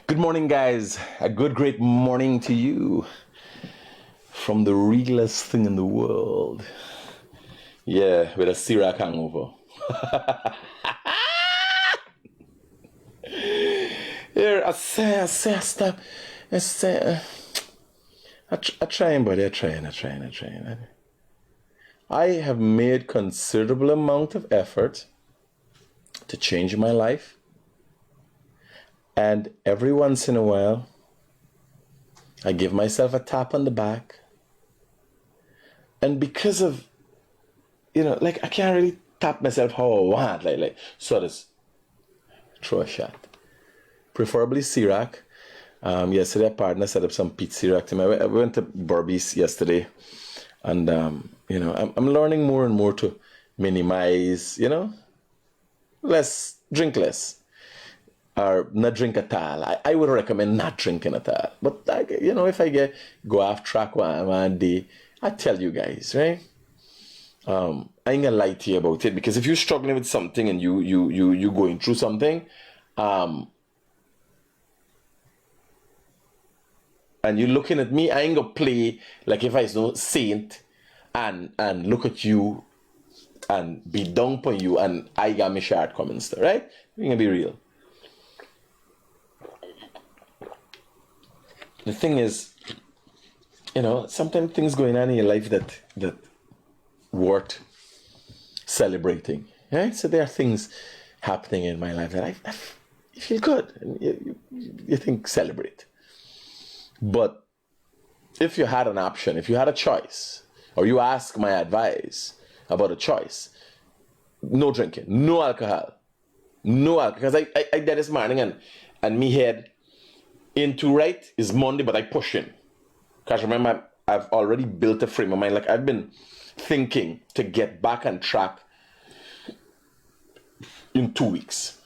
Good morning, guys. A great morning to you from the realest thing in the world. Yeah, with a Syrah hangover. Here, stop. I'm trying, buddy. I'm trying. I have made considerable amount of effort to change my life. And every once in a while, I give myself a tap on the back. And because of, I can't really tap myself how I want. So I just throw a shot. Preferably Syrah. Yesterday, a partner set up some peach Syrah to me. I went to Burby's yesterday. And, I'm learning more and more to minimize, drink less. Or not drink at all. I would recommend not drinking at all. But, if I go off track one day, I tell you guys, right? I ain't gonna lie to you about it, because if you're struggling with something and you going through something, and you're looking at me, I ain't gonna play like if I was no saint and look at you and be down upon you and I got my shortcomings, right? We're gonna be real. The thing is, sometimes things going on in your life that worth celebrating, right? So there are things happening in my life that I feel good, and you think celebrate. But if you had an option, if you had a choice, or you ask my advice about a choice, no drinking, no alcohol, because I did this morning and me head into right is Monday, but I push in. Because remember, I've already built a frame of mind. Like, I've been thinking to get back on track in 2 weeks.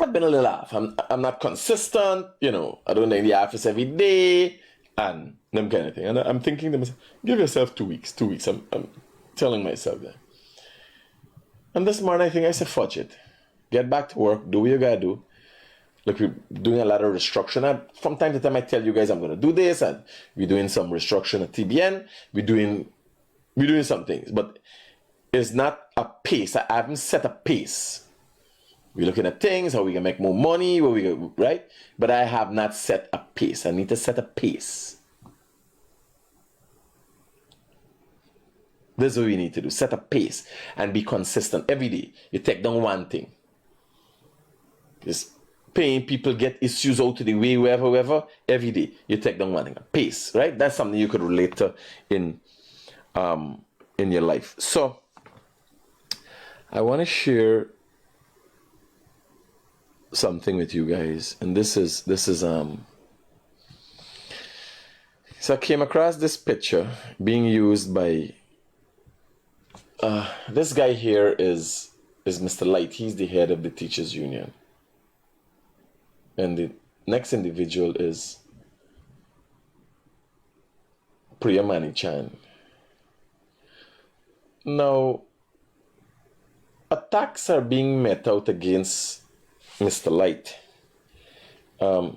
I've been a little off. I'm not consistent, I don't in the office every day, and them kind of thing. And I'm thinking to myself, give yourself 2 weeks. 2 weeks. I'm telling myself that. And this morning, I said, fudge it. Get back to work, do what you gotta do. Like, we're doing a lot of restructuring. And from time to time, I tell you guys I'm going to do this, and we're doing some restructuring at TBN. We're doing some things, but it's not a pace. I haven't set a pace. We're looking at things, how we can make more money, where we go, right? But I have not set a pace. I need to set a pace. This is what we need to do. Set a pace and be consistent every day. You take down one thing. Just paying people get issues out of the way, wherever, every day. You take down one thing. Pace, right? That's something you could relate to in your life. So I want to share something with you guys. And this is so I came across this picture being used by this guy here is Mr. Light. He's the head of the Teachers Union. And the next individual is Priyamani Chan. Now, attacks are being met out against Mr. Light. Well,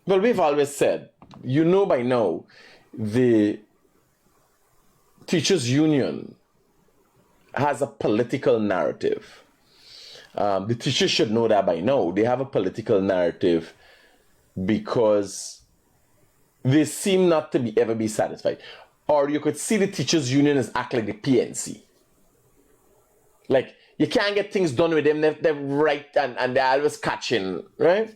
we've always said, by now, the Teachers Union has a political narrative. The teachers should know that by now. They have a political narrative because they seem not to ever be satisfied. Or you could see the Teachers Union as act like the PNC. Like, you can't get things done with them. They're right and they're always catching, right?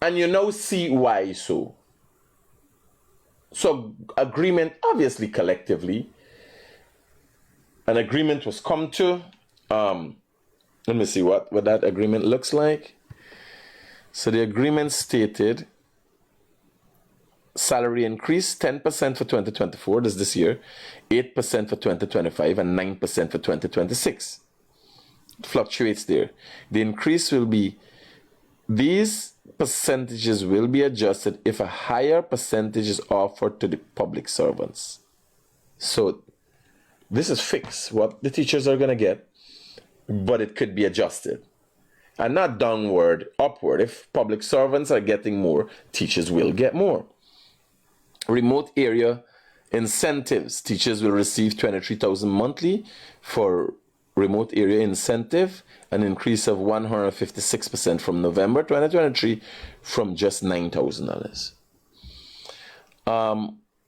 And you now see why so. So, agreement, obviously collectively, an agreement was come to. Let me see what that agreement looks like. So the agreement stated salary increase 10% for 2024, this year, 8% for 2025, and 9% for 2026. It fluctuates there. The increase will be, these percentages will be adjusted if a higher percentage is offered to the public servants. So this is fixed, what the teachers are going to get, but it could be adjusted. and not downward, upward. If public servants are getting more, teachers will get more. Remote area incentives. Teachers will receive $23,000 monthly for remote area incentive, an increase of 156% from November 2023 from just $9,000.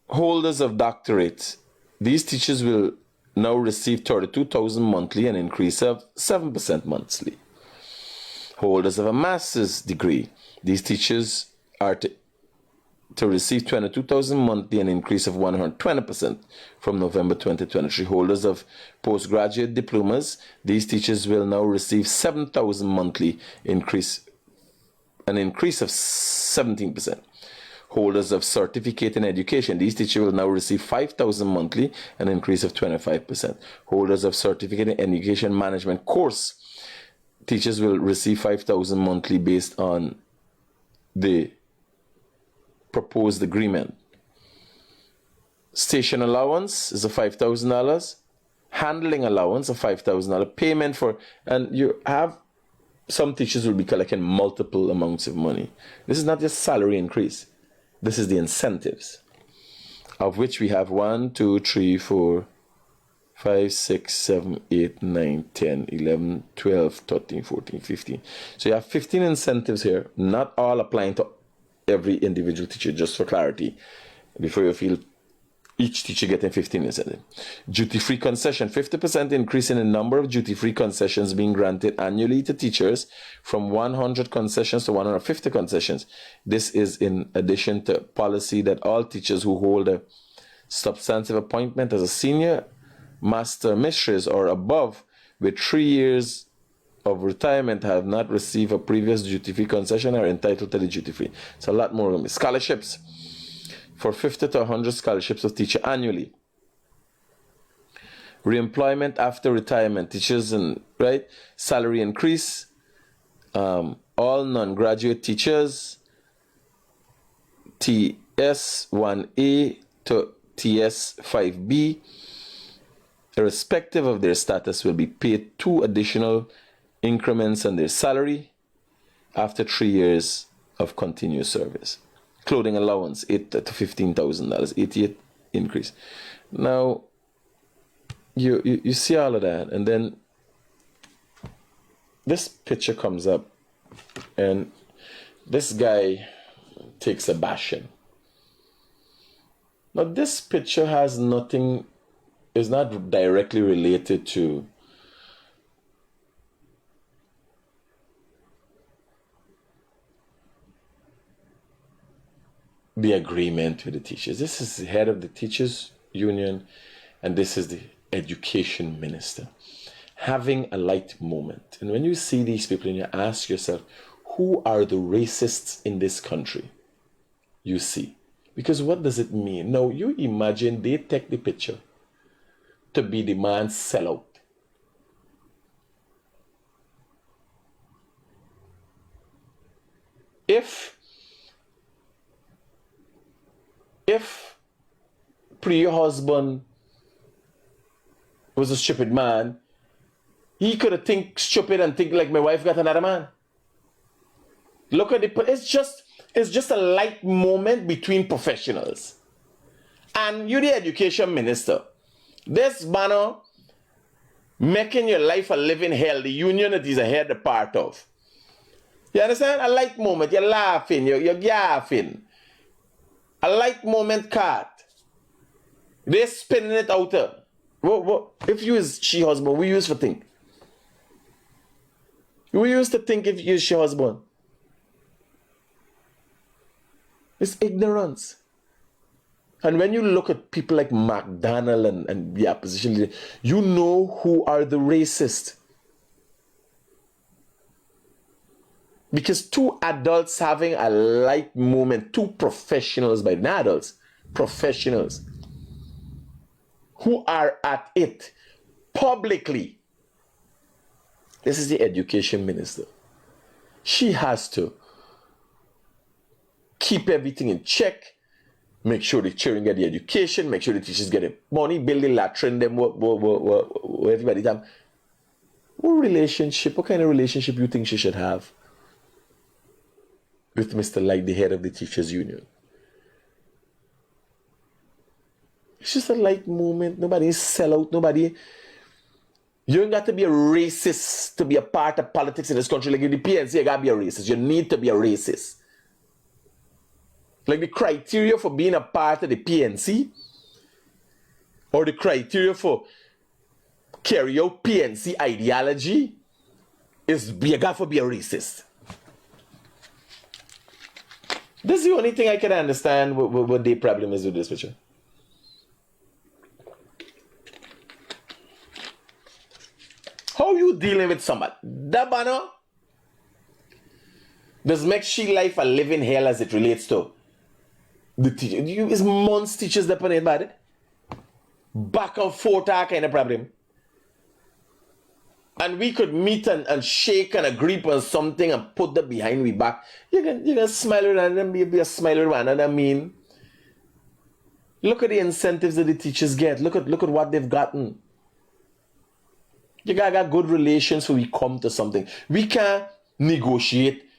Holders of doctorate. These teachers will now receive $32,000 monthly, an increase of 7% monthly. Holders of a master's degree. These teachers are to receive $22,000 monthly, an increase of 120% from November 2023. Holders of postgraduate diplomas. These teachers will now receive $7,000 monthly, an increase of 17%. Holders of certificate in education. These teachers will now receive $5,000 monthly, an increase of 25%. Holders of certificate in education management course. Teachers will receive $5,000 monthly based on the proposed agreement. Station allowance is a $5,000. Handling allowance of $5,000. Payment for, and you have some teachers will be collecting multiple amounts of money. This is not just salary increase. This is the incentives, of which we have 1, 2, 3, 4, 5, 6, 7, 8, 9, 10, 11, 12, 13, 14, 15. So you have 15 incentives here, not all applying to every individual teacher, just for clarity, before you feel each teacher getting 15 incentives. Duty-free concession, 50% increase in the number of duty-free concessions being granted annually to teachers from 100 concessions to 150 concessions. This is in addition to policy that all teachers who hold a substantive appointment as a senior master mistress or above with 3 years of retirement have not received a previous duty-free concession are entitled to the duty-free. It's a lot more. Scholarships, for 50 to 100 scholarships of teacher annually. Reemployment after retirement, teachers and salary increase. All non-graduate teachers, TS 1A to TS 5B, irrespective of their status, will be paid 2 additional increments on their salary after 3 years of continuous service. Clothing allowance, $8,000 to $15,000, 88 increase. Now, you see all of that, and then this picture comes up, and this guy takes a bashing. Now, this picture has nothing, is not directly related to the agreement with the teachers. This is the head of the teachers union, and this is the education minister having a light moment. And when you see these people and you ask yourself, who are the racists in this country? You see, because what does it mean? Now you imagine they take the picture to be the man's sellout. If pre-husband was a stupid man, he could have think stupid and think like my wife got another man. Look at it. It's just a light moment between professionals. And you're the education minister. This banner making your life a living hell, the union that he's a head a part of. You understand? A light moment. You're laughing. You're laughing. A light moment card. They're spinning it out there. What? If you is she husband, we used to think. We used to think if you is she husband. It's ignorance. And when you look at people like McDonnell and the opposition leader, you know who are the racists. Because 2 adults having a light moment, 2 professionals, by not adults, professionals, who are at it publicly. This is the education minister. She has to keep everything in check, make sure the children get the education, make sure the teachers get the money, build the latrine, them, what everybody done. What kind of relationship you think she should have with Mr. Light, the head of the teachers union? It's just a light moment. Nobody is sellout. Nobody. You ain't got to be a racist to be a part of politics in this country. Like in the PNC, you got to be a racist. You need to be a racist. Like the criteria for being a part of the PNC or the criteria for carry out PNC ideology is you got to be a racist. This is the only thing I can understand what the problem is with this picture. How you dealing with somebody? That banner does make she life a living hell as it relates to the teacher. Is months teachers that put it about it? Back and forth that kind of problem. And we could meet and shake and agree on something and put that behind we back. You can smile around and be a smile around. And I mean, look at the incentives that the teachers get. Look at what they've gotten. You gotta got good relations so we come to something. We can't negotiate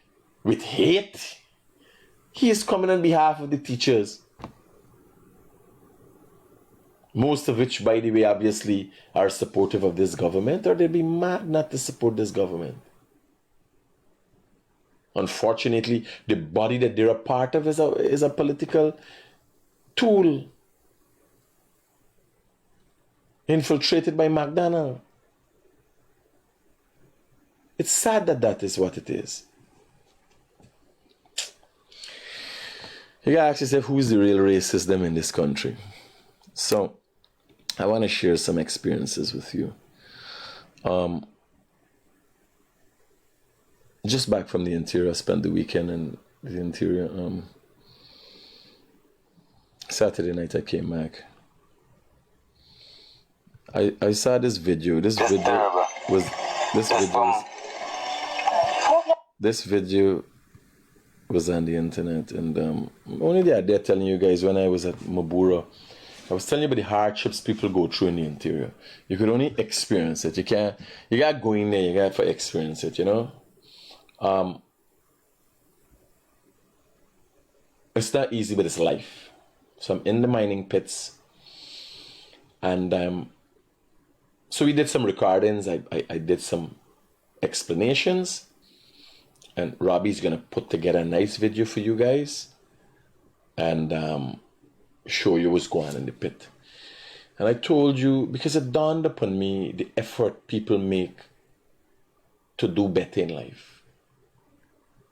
with hate. He is coming on behalf of the teachers. Most of which, by the way, obviously are supportive of this government, or they'd be mad not to support this government. Unfortunately, the body that they're a part of is a political tool infiltrated by McDonald. It's sad that that is what it is. You gotta ask yourself, who's the real racist them in this country? So, I want to share some experiences with you. Just back from the interior, I spent the weekend in the interior. Saturday night I came back. I saw this video. This video was on the internet, and only they're telling you guys when I was at Mabura, I was telling you about the hardships people go through in the interior. You could only experience it. You gotta go in there, you gotta experience it, you know? It's not easy, but it's life. So I'm in the mining pits, and so we did some recordings. I did some explanations, and Robbie's gonna put together a nice video for you guys, and show you what's going on in the pit. And I told you, because it dawned upon me the effort people make to do better in life.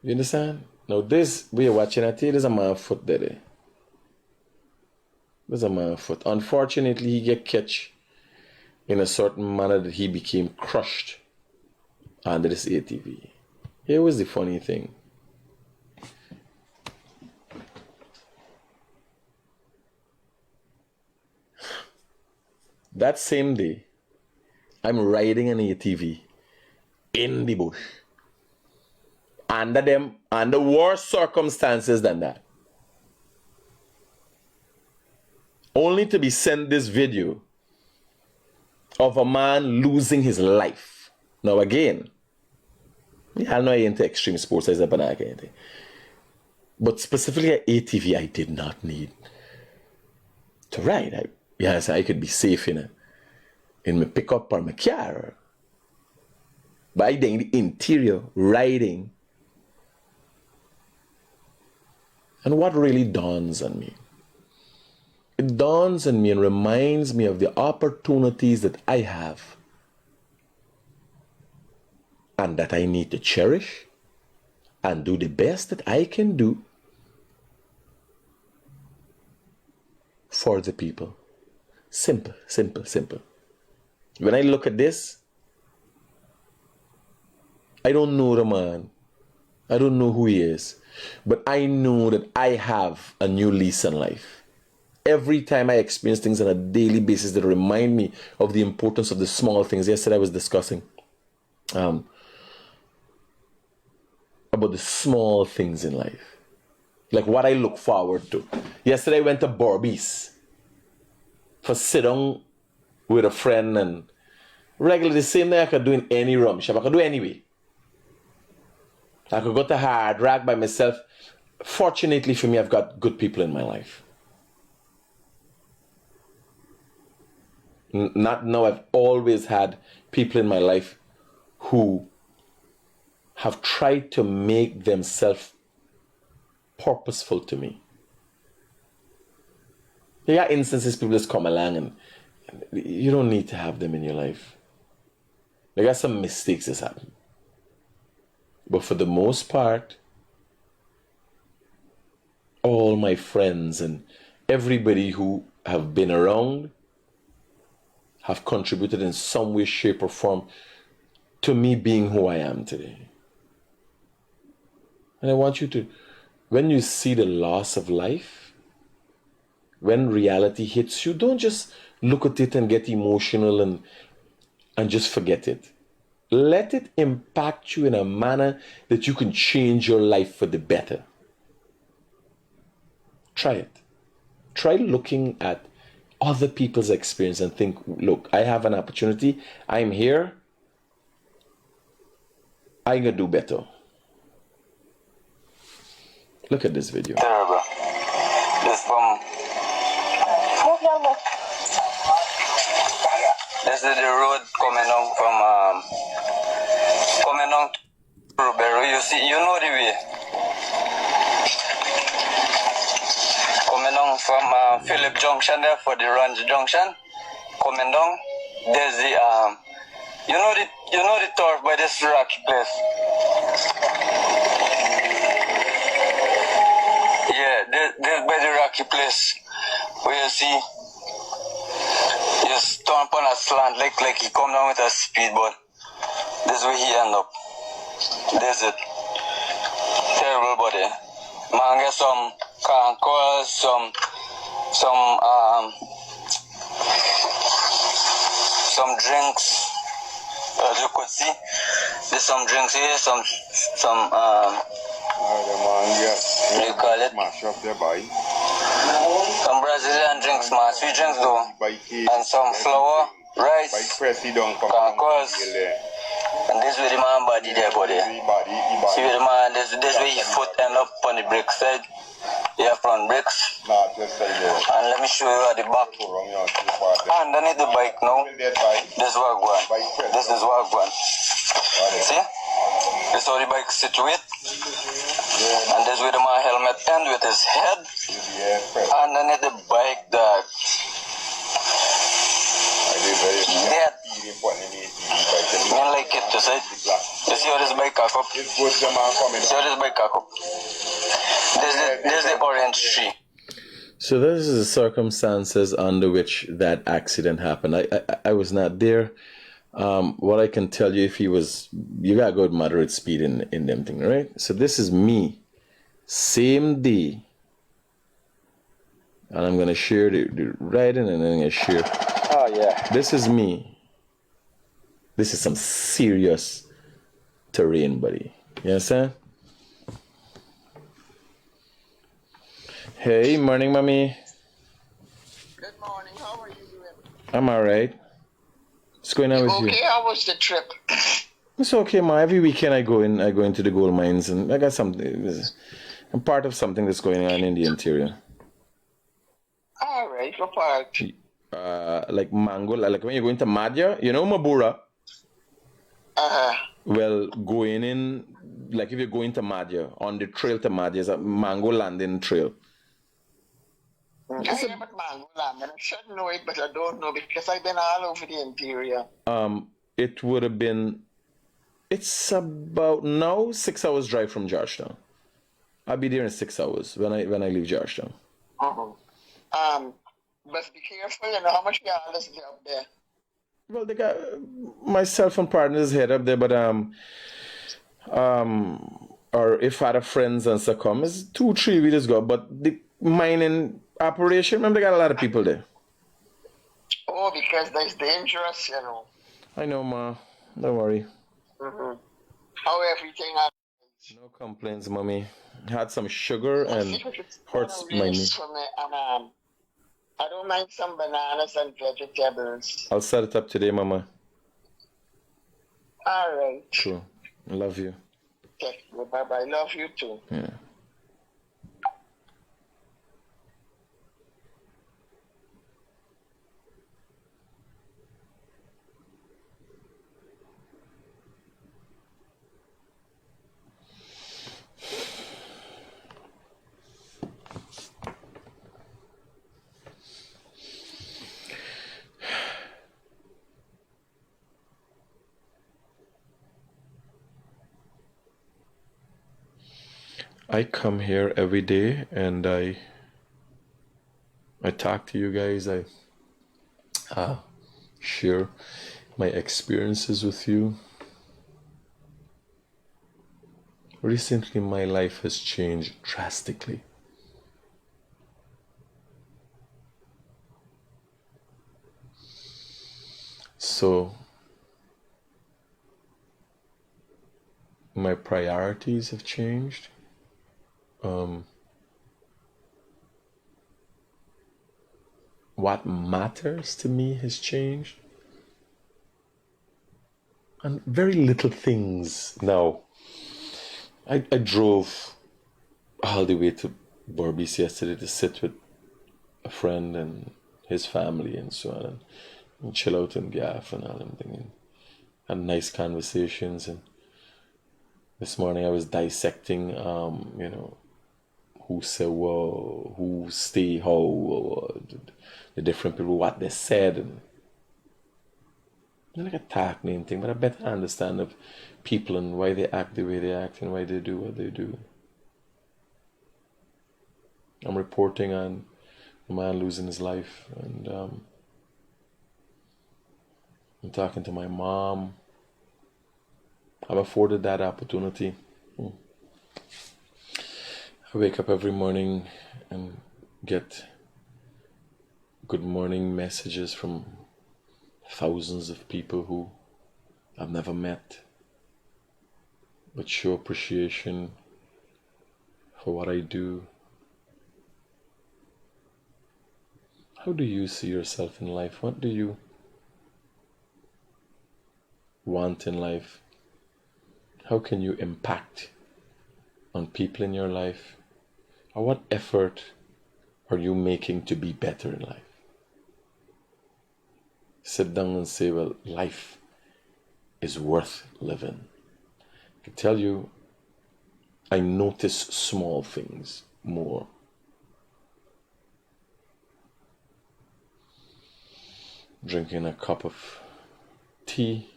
You understand? Now this, we are watching it here, there's a man foot there. There's a man foot. Unfortunately, he get catch in a certain manner that he became crushed under this ATV. Here was the funny thing. That same day, I'm riding an ATV in the bush. Under worse circumstances than that. Only to be sent this video of a man losing his life. Now again, I know I into extreme sports, but specifically at ATV, I did not need to ride. Yes, I could be safe in my pickup or my car. But I in the interior, riding. And what really dawns on me? It dawns on me and reminds me of the opportunities that I have and that I need to cherish and do the best that I can do for the people. Simple, simple, simple. When I look at this, I don't know the man. I don't know who he is. But I know that I have a new lease on life. Every time I experience things on a daily basis that remind me of the importance of the small things. Yesterday I was discussing about the small things in life. Like what I look forward to. Yesterday I went to Borby's for sit down with a friend and Regularly, the same thing I could do in any rum shop. I could do anyway. I could go to Hard Rock by myself. Fortunately for me, I've got good people in my life. Not now, I've always had people in my life who have tried to make themselves purposeful to me. There are instances people just come along and you don't need to have them in your life. There are some mistakes that happen. But for the most part, all my friends and everybody who have been around have contributed in some way, shape, or form to me being who I am today. And I want you to, when you see the loss of life, when reality hits you, don't just look at it and get emotional and just forget it. Let it impact you in a manner that you can change your life for the better. Try it. Try looking at other people's experience and think, look, I have an opportunity. I'm here. I'm going to do better. Look at this video. Terrible. This from... This is the road coming on from... coming on to Ruberu. You see, you know the way. Coming on from Phillip Junction there for the Range Junction. Coming down. There's the... you know the turf by this rocky place? Yeah, there's by the rocky place where you see just turn upon a slant like he come down with a speedboat. This is where he end up. There's it. Terrible body. Man get some cankles, some drinks. As you could see, there's some drinks here, some you call it? Some Brazilian drinks, man. Sweet drinks though. And some flour, rice, cankles. And this way the man body there, buddy. See where the man, this way his foot end up on the brake side. Yeah, front brakes. And let me show you at the back. Underneath the bike now, this Wagwan. This is Wagwan. See? This is how the bike situate. And this way the man helmet end with his head. Underneath the bike, that dead. I like it to say. You see how this bike cock up? See how this bike cock up? There's the orange tree. So this is the circumstances under which that accident happened. I was not there. What I can tell you, if he was, you gotta go at moderate speed in them thing, right? So this is me, same day, and I'm gonna share the writing, and then I'm gonna share. Oh yeah. This is me. This is some serious terrain, buddy. You understand? Hey, morning, mommy. Good morning. How are you doing? I'm alright. What's going on with you? Okay, how was the trip? It's okay, ma. Every weekend I go into the gold mines, and I got something. I'm part of something that's going on in the interior. All right, what part? Like mango, like when you're going to Madhya, you know Mabura. Well, going in, like if you're going to Madhya, on the trail to Madhya is a mango landing trail. I never mango land, and I should know it, but I don't know because I've been all over the interior. It would have been. It's about now 6 hours drive from Georgetown. I'll be there in 6 hours when I leave Georgetown. But be careful, you know how much y'all is up there. Well, they got myself and partners head up there, but or if other friends and stuff come, it's 2-3 we just go. But the mining operation, remember they got a lot of people there. Oh, because that's dangerous, you know. I know, ma. Don't worry. How everything happens. No complaints, mommy. Had some sugar and hurts my knee. And, I don't mind some bananas and vegetables. I'll set it up today, mama. All right. Cool. I love you. Okay. Bye-bye. Love you too. Yeah. I come here every day and I talk to you guys. I share my experiences with you. Recently, my life has changed drastically. So, my priorities have changed. What matters to me has changed. And very little things now. I drove all the way to Berbice yesterday to sit with a friend and his family and so on, and chill out in Gaff and all them things, and had nice conversations. And this morning I was dissecting, who said well, who stay how, the different people, what they said, and not like a talk name thing, but a better understand of people and why they act the way they act and why they do what they do. I'm reporting on a man losing his life, and I'm talking to my mom. I'm afforded that opportunity. I wake up every morning and get good morning messages from thousands of people who I've never met, but show appreciation for what I do. How do you see yourself in life? What do you want in life? How can you impact on people in your life? Or what effort are you making to be better in life? Sit down and say, well, life is worth living. I can tell you, I notice small things more. Drinking a cup of tea.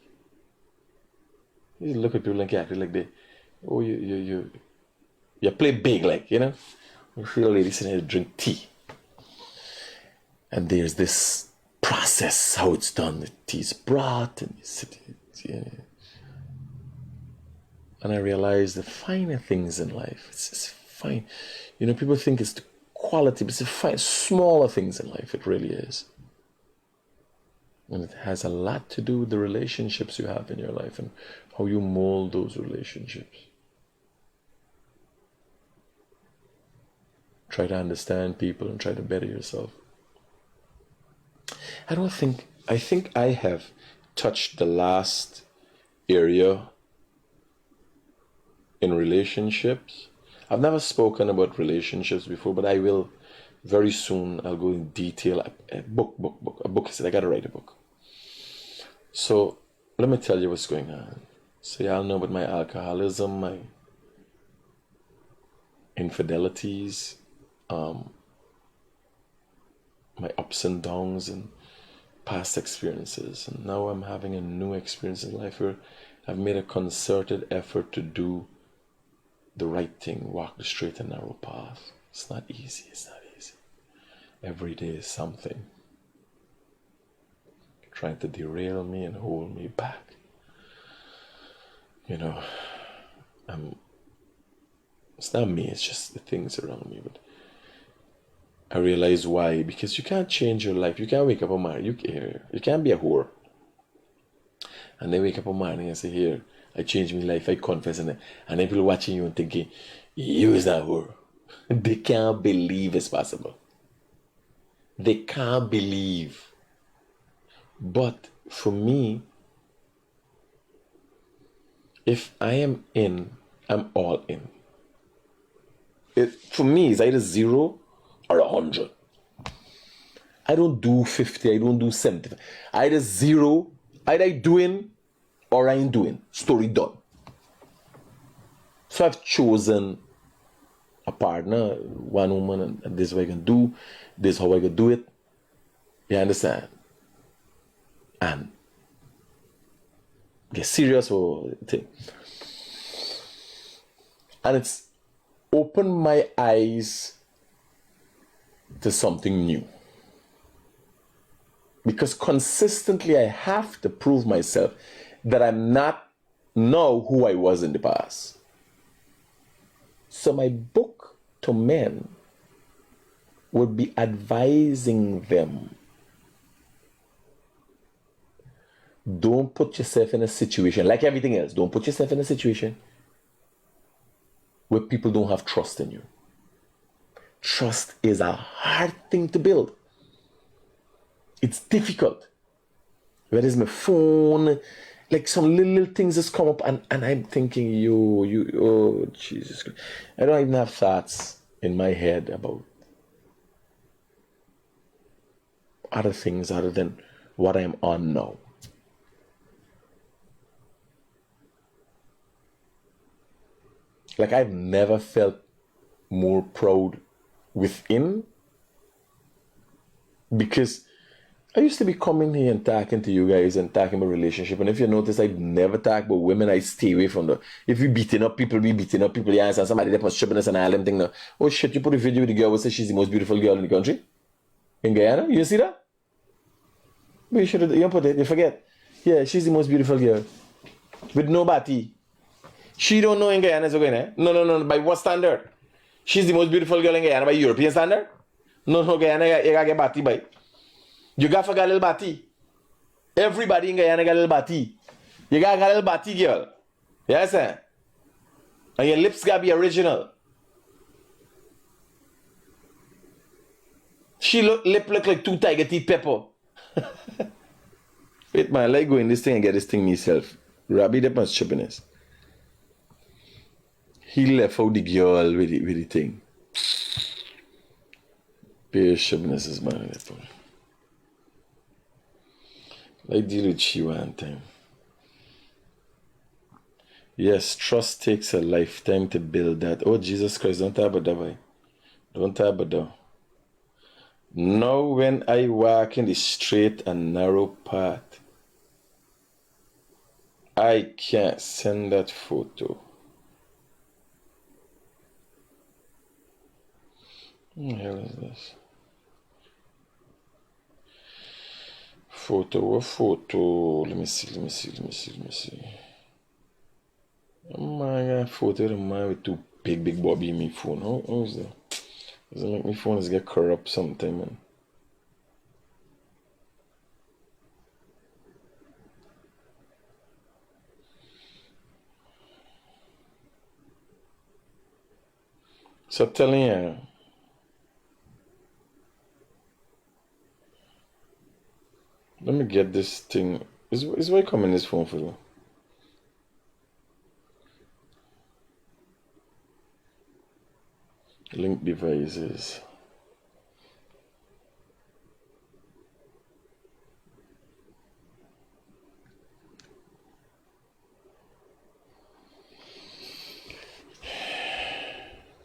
You look at people like that, like they, oh, you play big, like, you know. You feel a lady sitting there drink tea, and there's this process how it's done. The tea's brought, and you sit, yeah. And I realized the finer things in life. It's fine. You know, people think it's the quality, but it's the fine, smaller things in life. It really is. And it has a lot to do with the relationships you have in your life and how you mold those relationships. Try to understand people and try to better yourself. I think I have touched the last area in relationships. I've never spoken about relationships before, but I will very soon. I'll go in detail. A book. I said I gotta write a book. So let me tell you what's going on. So y'all know about my alcoholism, my infidelities, my ups and downs and past experiences. And now I'm having a new experience in life where I've made a concerted effort to do the right thing, walk the straight and narrow path. It's not easy. Every day is something trying to derail me and hold me back. You know, it's not me, it's just the things around me. But I realize why. Because you can't change your life. You can't wake up a morning. You can't be a whore and then wake up a morning and say, here, I changed my life, I confess. And then people watching you and thinking, you is not a whore. They can't believe it's possible. They can't believe. But for me, If I am in, I'm all in. For me, it's either 0 or 100. I don't do 50, I don't do 70. Either 0, either I doing or I ain't doing. Story done. So I've chosen a partner, one woman, and this is what I can do, this is how I can do it. You understand? And get serious or thing. And it's opened my eyes to something new. Because consistently I have to prove myself that I'm not now who I was in the past. So my book to men would be advising them. Don't put yourself in a situation, like everything else, don't put yourself in a situation where people don't have trust in you. Trust is a hard thing to build. It's difficult. Where is my phone? Like some little things just come up and I'm thinking, oh, Jesus Christ. I don't even have thoughts in my head about other things other than what I'm on now. Like I've never felt more proud within, because I used to be coming here and talking to you guys and talking about relationship. And if you notice, I never talk about women. I stay away from the. If we beating up people, we beating up people. Yeah, and somebody that was stripping us and all them thing. Now, oh shit! You put a video with the girl who says she's the most beautiful girl in the country, in Guyana. You see that? But you should have. You put it. You forget. Yeah, she's the most beautiful girl with no bati. She don't know in Guyana is going there. No. By what standard? She's the most beautiful girl in Guyana by European standard. No, Guyana you gotta get bati by. You got to get a little bati. Everybody in Guyana got a little bati. You got to get a little bati, girl. Yes, sir. And your lips got to be original. Lip look like 2 tiger teeth pepper. Wait, man, let go in this thing and get this thing myself. Rabbi, that much chippiness. He left out the girl with the thing. Pure chippiness, man. I deal with she one time. Yes, trust takes a lifetime to build that. Oh, Jesus Christ, don't talk about that, boy. Don't talk about that. Now when I walk in the straight and narrow path, I can't send that photo. What the hell is this? Photo. Let me see. Oh my God, photo of the man with 2 big Bobby in my phone. How is that? Does it make my phone get corrupt sometime, man? So I'm telling you, let me get this thing. Is why come in this phone for you? Link devices.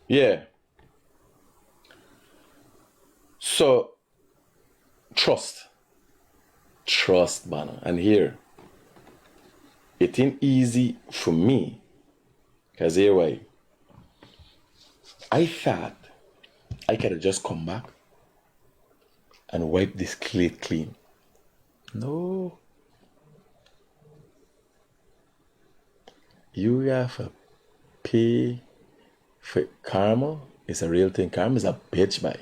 Yeah. So trust, man. And here, it ain't easy for me, because here why. I thought I could have just come back and wipe this slate clean. No. You have to pay for karma. It's a real thing. Karma is a bitch, man.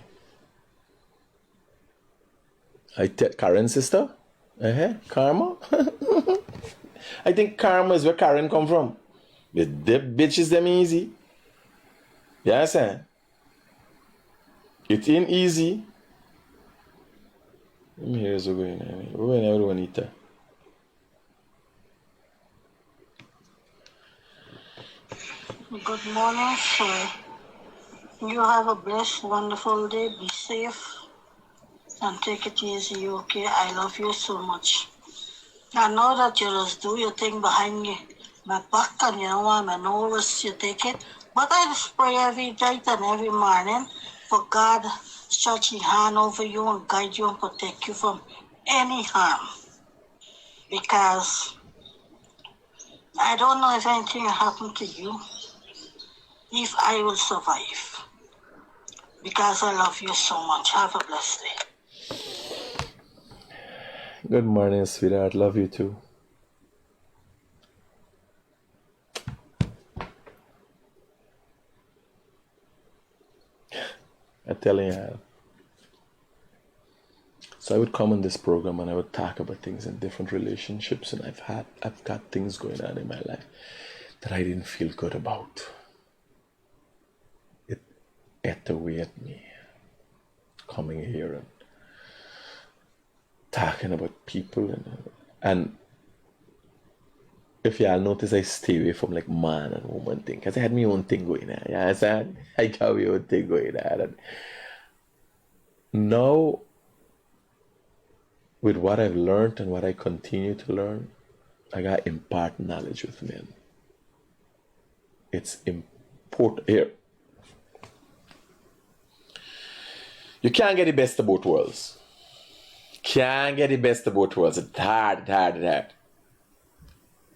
I tell Karen's sister, karma. I think karma is where Karen come from. But the bitches them easy. You understand? It ain't easy. Let me hear what's going on. We're going to Juanita. Good morning, sir. You have a blessed, wonderful day. Be safe and take it easy, okay? I love you so much. I know that you just do your thing behind my back and you don't want me no risk you take it. But I just pray every night and every morning for God stretch his hand over you and guide you and protect you from any harm. Because I don't know if anything will happen to you, if I will survive. Because I love you so much. Have a blessed day. Good morning, sweetheart. Love you too. I'm telling you. So I would come on this program and I would talk about things in different relationships, and I've got things going on in my life that I didn't feel good about. It ate away at me. Coming here and talking about people and if y'all notice, I stay away from like man and woman thing because I had my own thing going on. You understand? I got my own thing going on. And now, with what I've learned and what I continue to learn, I got to impart knowledge with men. It's important. Here. You can't get the best of both worlds. Can't get the best of both worlds. It's hard.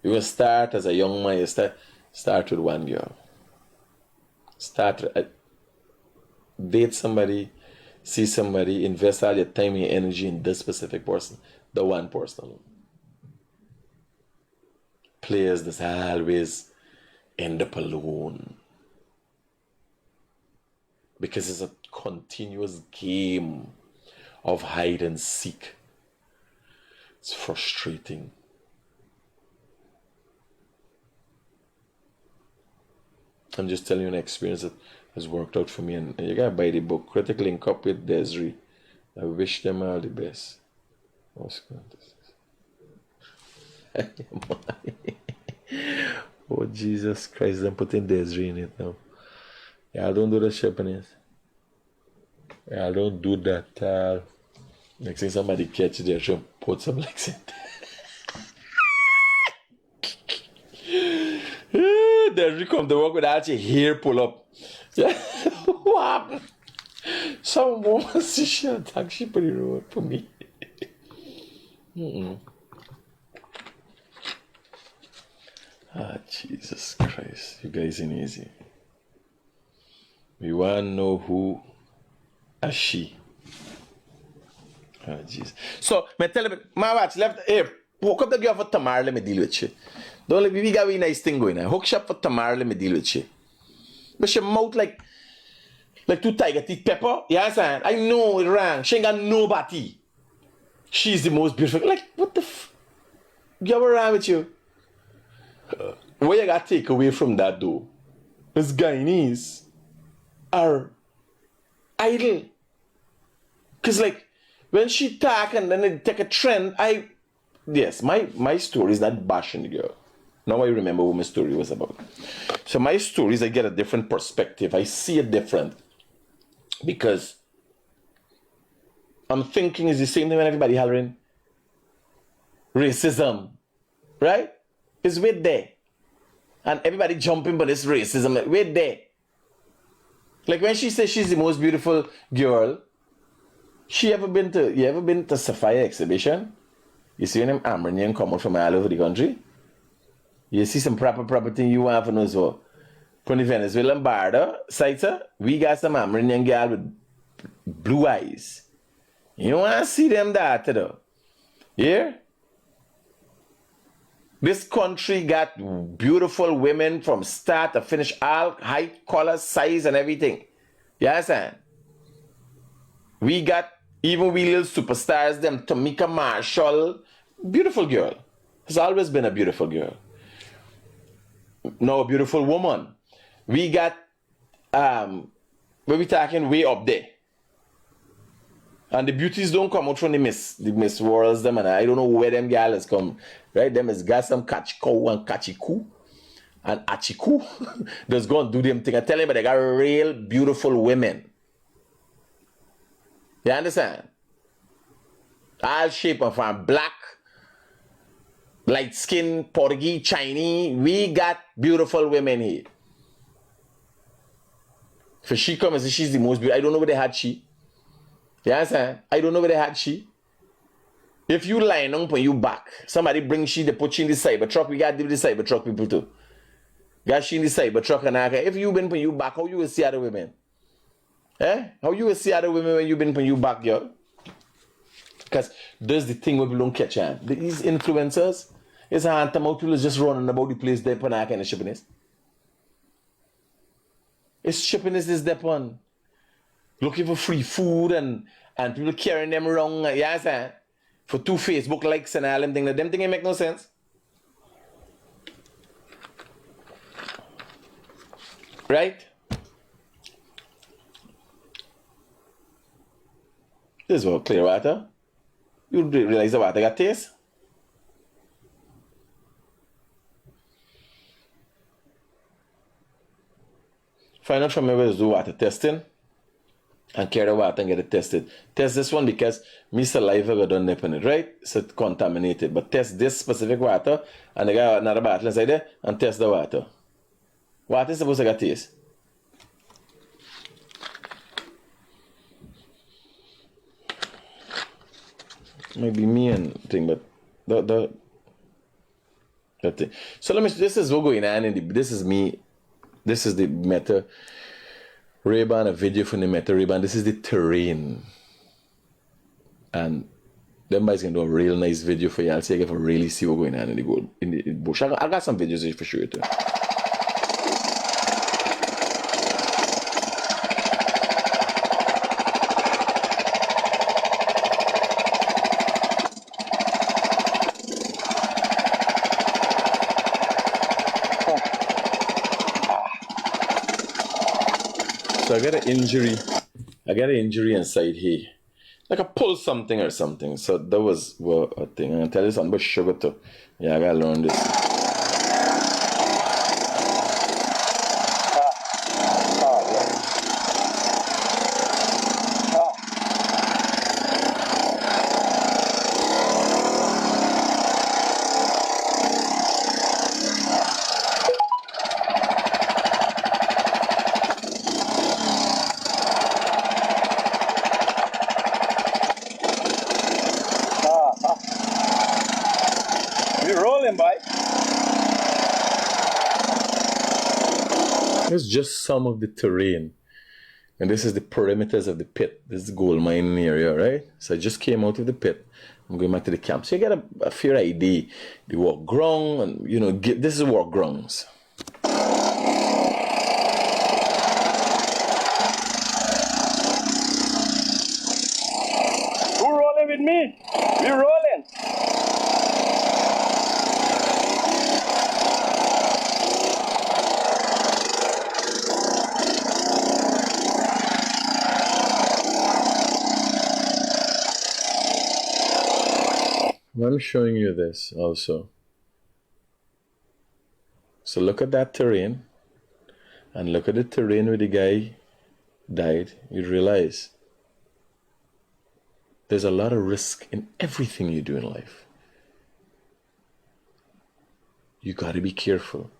You will start as a young man, you start with one girl. Date somebody, see somebody, invest all your time and your energy in this specific person, the one person alone. Players that always end up alone. Because it's a continuous game of hide and seek. It's frustrating. I'm just telling you an experience that has worked out for me, and you gotta buy the book. Critic link up with Desiree. I wish them all the best. Oh Jesus Christ! I'm putting Desiree in it now. Yeah, don't do the shipping. Yeah, don't do that. Next thing somebody catch you there, should put some legs in there. Desiree come to work without your hair pull up. Yeah. What happened? Some woman see she attack she put the road for me. Jesus Christ. You guys ain't easy. We want to know who a she. Oh, jeez. So, me tell you, my watch left here. Hook up the girl for tomorrow, let me deal with you. Don't let me got a nice thing going on. Hook shop for tomorrow, let me deal with you. But she mouth like two tiger teeth pepper. You understand? I know it's wrong. She ain't got nobody. She's the most beautiful. Like, what the Get wrong with you? What you got to take away from that, though, is Guyanese are idle. Because, like, when she talk and then they take a trend, yes, my story is not bashing the girl. Now I remember what my story was about. So my stories, I get a different perspective. I see it different. Because I'm thinking it's the same thing when everybody hollering racism. Right? It's way there. And everybody jumping for this racism. Like, way there. Like when she says she's the most beautiful girl, you ever been to Sapphire exhibition? You see them Amrinian come out from all over the country? You see some proper thing you want to know as well. From the Venezuelan border, Saita, we got some Amrinian girl with blue eyes. You want to see them that though? Yeah? This country got beautiful women from start to finish, all height, color, size, and everything. You understand? We got even we little superstars, them Tamika Marshall, beautiful girl. Has always been a beautiful girl. No, a beautiful woman. We got, we talking way up there. And the beauties don't come out from the Miss Worlds, them, and I don't know where them gals come. Right? Them is got some catch cow and catchy coo. and Achiku just go and do them thing. I tell you, but they got real beautiful women. You understand? All shape of them, black, light skin, Portuguese, Chinese. We got beautiful women here. For she comes and says she's the most beautiful. I don't know where they had she. You understand? I don't know where they had she. If you line on when you back, somebody bring she, they put she in the cyber truck. We got to deal with the cyber truck people too. Got she in the cyber truck and if you been when you back, how you will see other women? Eh? How you will see other women when you been when you back, yo? Because there's the thing where people don't catch on. These influencers, it's a hand people is just running about the place there, and kind of shippiness. It's shippiness is there on. Looking for free food and people carrying them around, yeah, for 2 Facebook likes and all them things. Them things make no sense. Right? This is what clear water. You realize the water got taste? Find out from me where to do water testing and carry the water and get it tested. Test this one because me saliva got done up in it, right? So it's contaminated. But test this specific water and they got another bottle inside there and test the water. Water is supposed to get taste. Maybe me and thing, but that thing. So let me. This is what going on in the. This is me. This is the Meta Ray-Ban, a video from the Meta Ray-Ban. This is the terrain, and them guys can do a real nice video for y'all so you can really see what's going on in the gold in the bush. I got some videos for sure too. So I got an injury. I got an injury inside here. Like I pulled something or something. So that was a thing. I'm gonna tell you something about sugar too. Yeah, I gotta learn this. It's just some of the terrain. And this is the perimeters of the pit. This is the gold mining area, right? So I just came out of the pit. I'm going back to the camp. So you get a fair idea. The work ground and, you know, this is work grounds. Who rolling with me? We rolling. I'm showing you this also. So look at that terrain and look at the terrain where the guy died. You realize there's a lot of risk in everything you do in life. You got to be careful.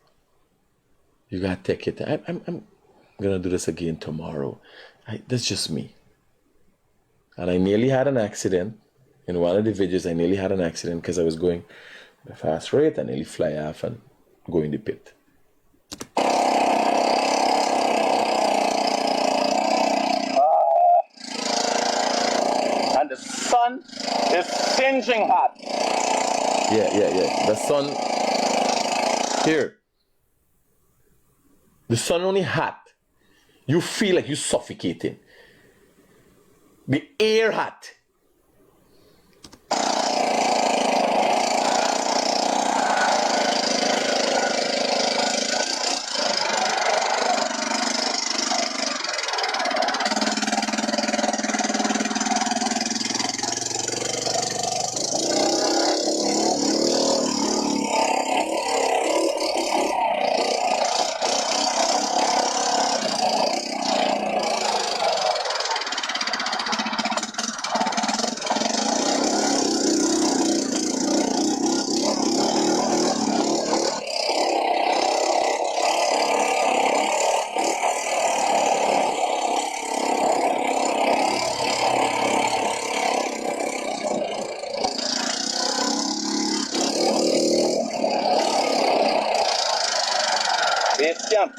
You got to take it. I'm going to do this again tomorrow. That's just me. And I nearly had an accident. In one of the videos, I nearly had an accident because I was going at a fast rate. I nearly fly off and go in the pit. And the sun is singeing hot. Yeah. The sun, here. The sun only hot. You feel like you're suffocating. The air hot. base camp.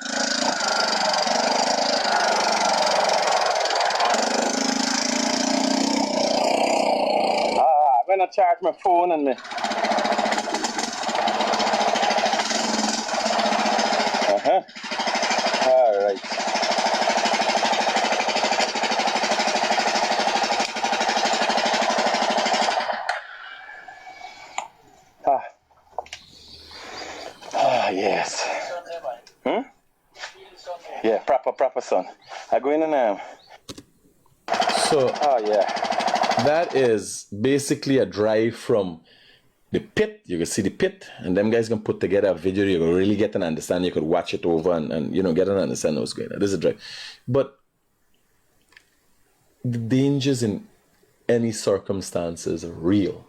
I'm gonna charge my phone and me. All right. Yes. Yeah, proper son. I go in and So yeah. that is basically a drive from the pit. You can see the pit, and them guys can put together a video. You can really get an understanding. You could watch it over and get an understanding of what's going on. This is a drive. But the dangers in any circumstances are real.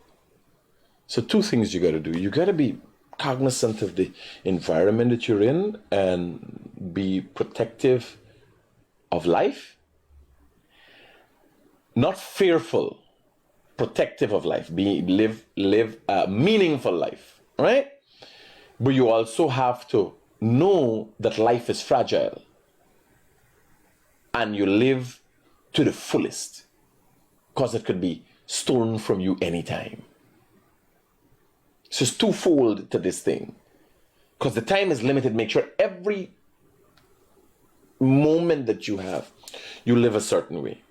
So two things you got to do. You got to be cognizant of the environment that you're in and be protective of life. Not fearful, protective of life. Live a meaningful life, right? But you also have to know that life is fragile and you live to the fullest because it could be stolen from you anytime. So it's twofold to this thing. Because the time is limited. Make sure every moment that you have, you live a certain way.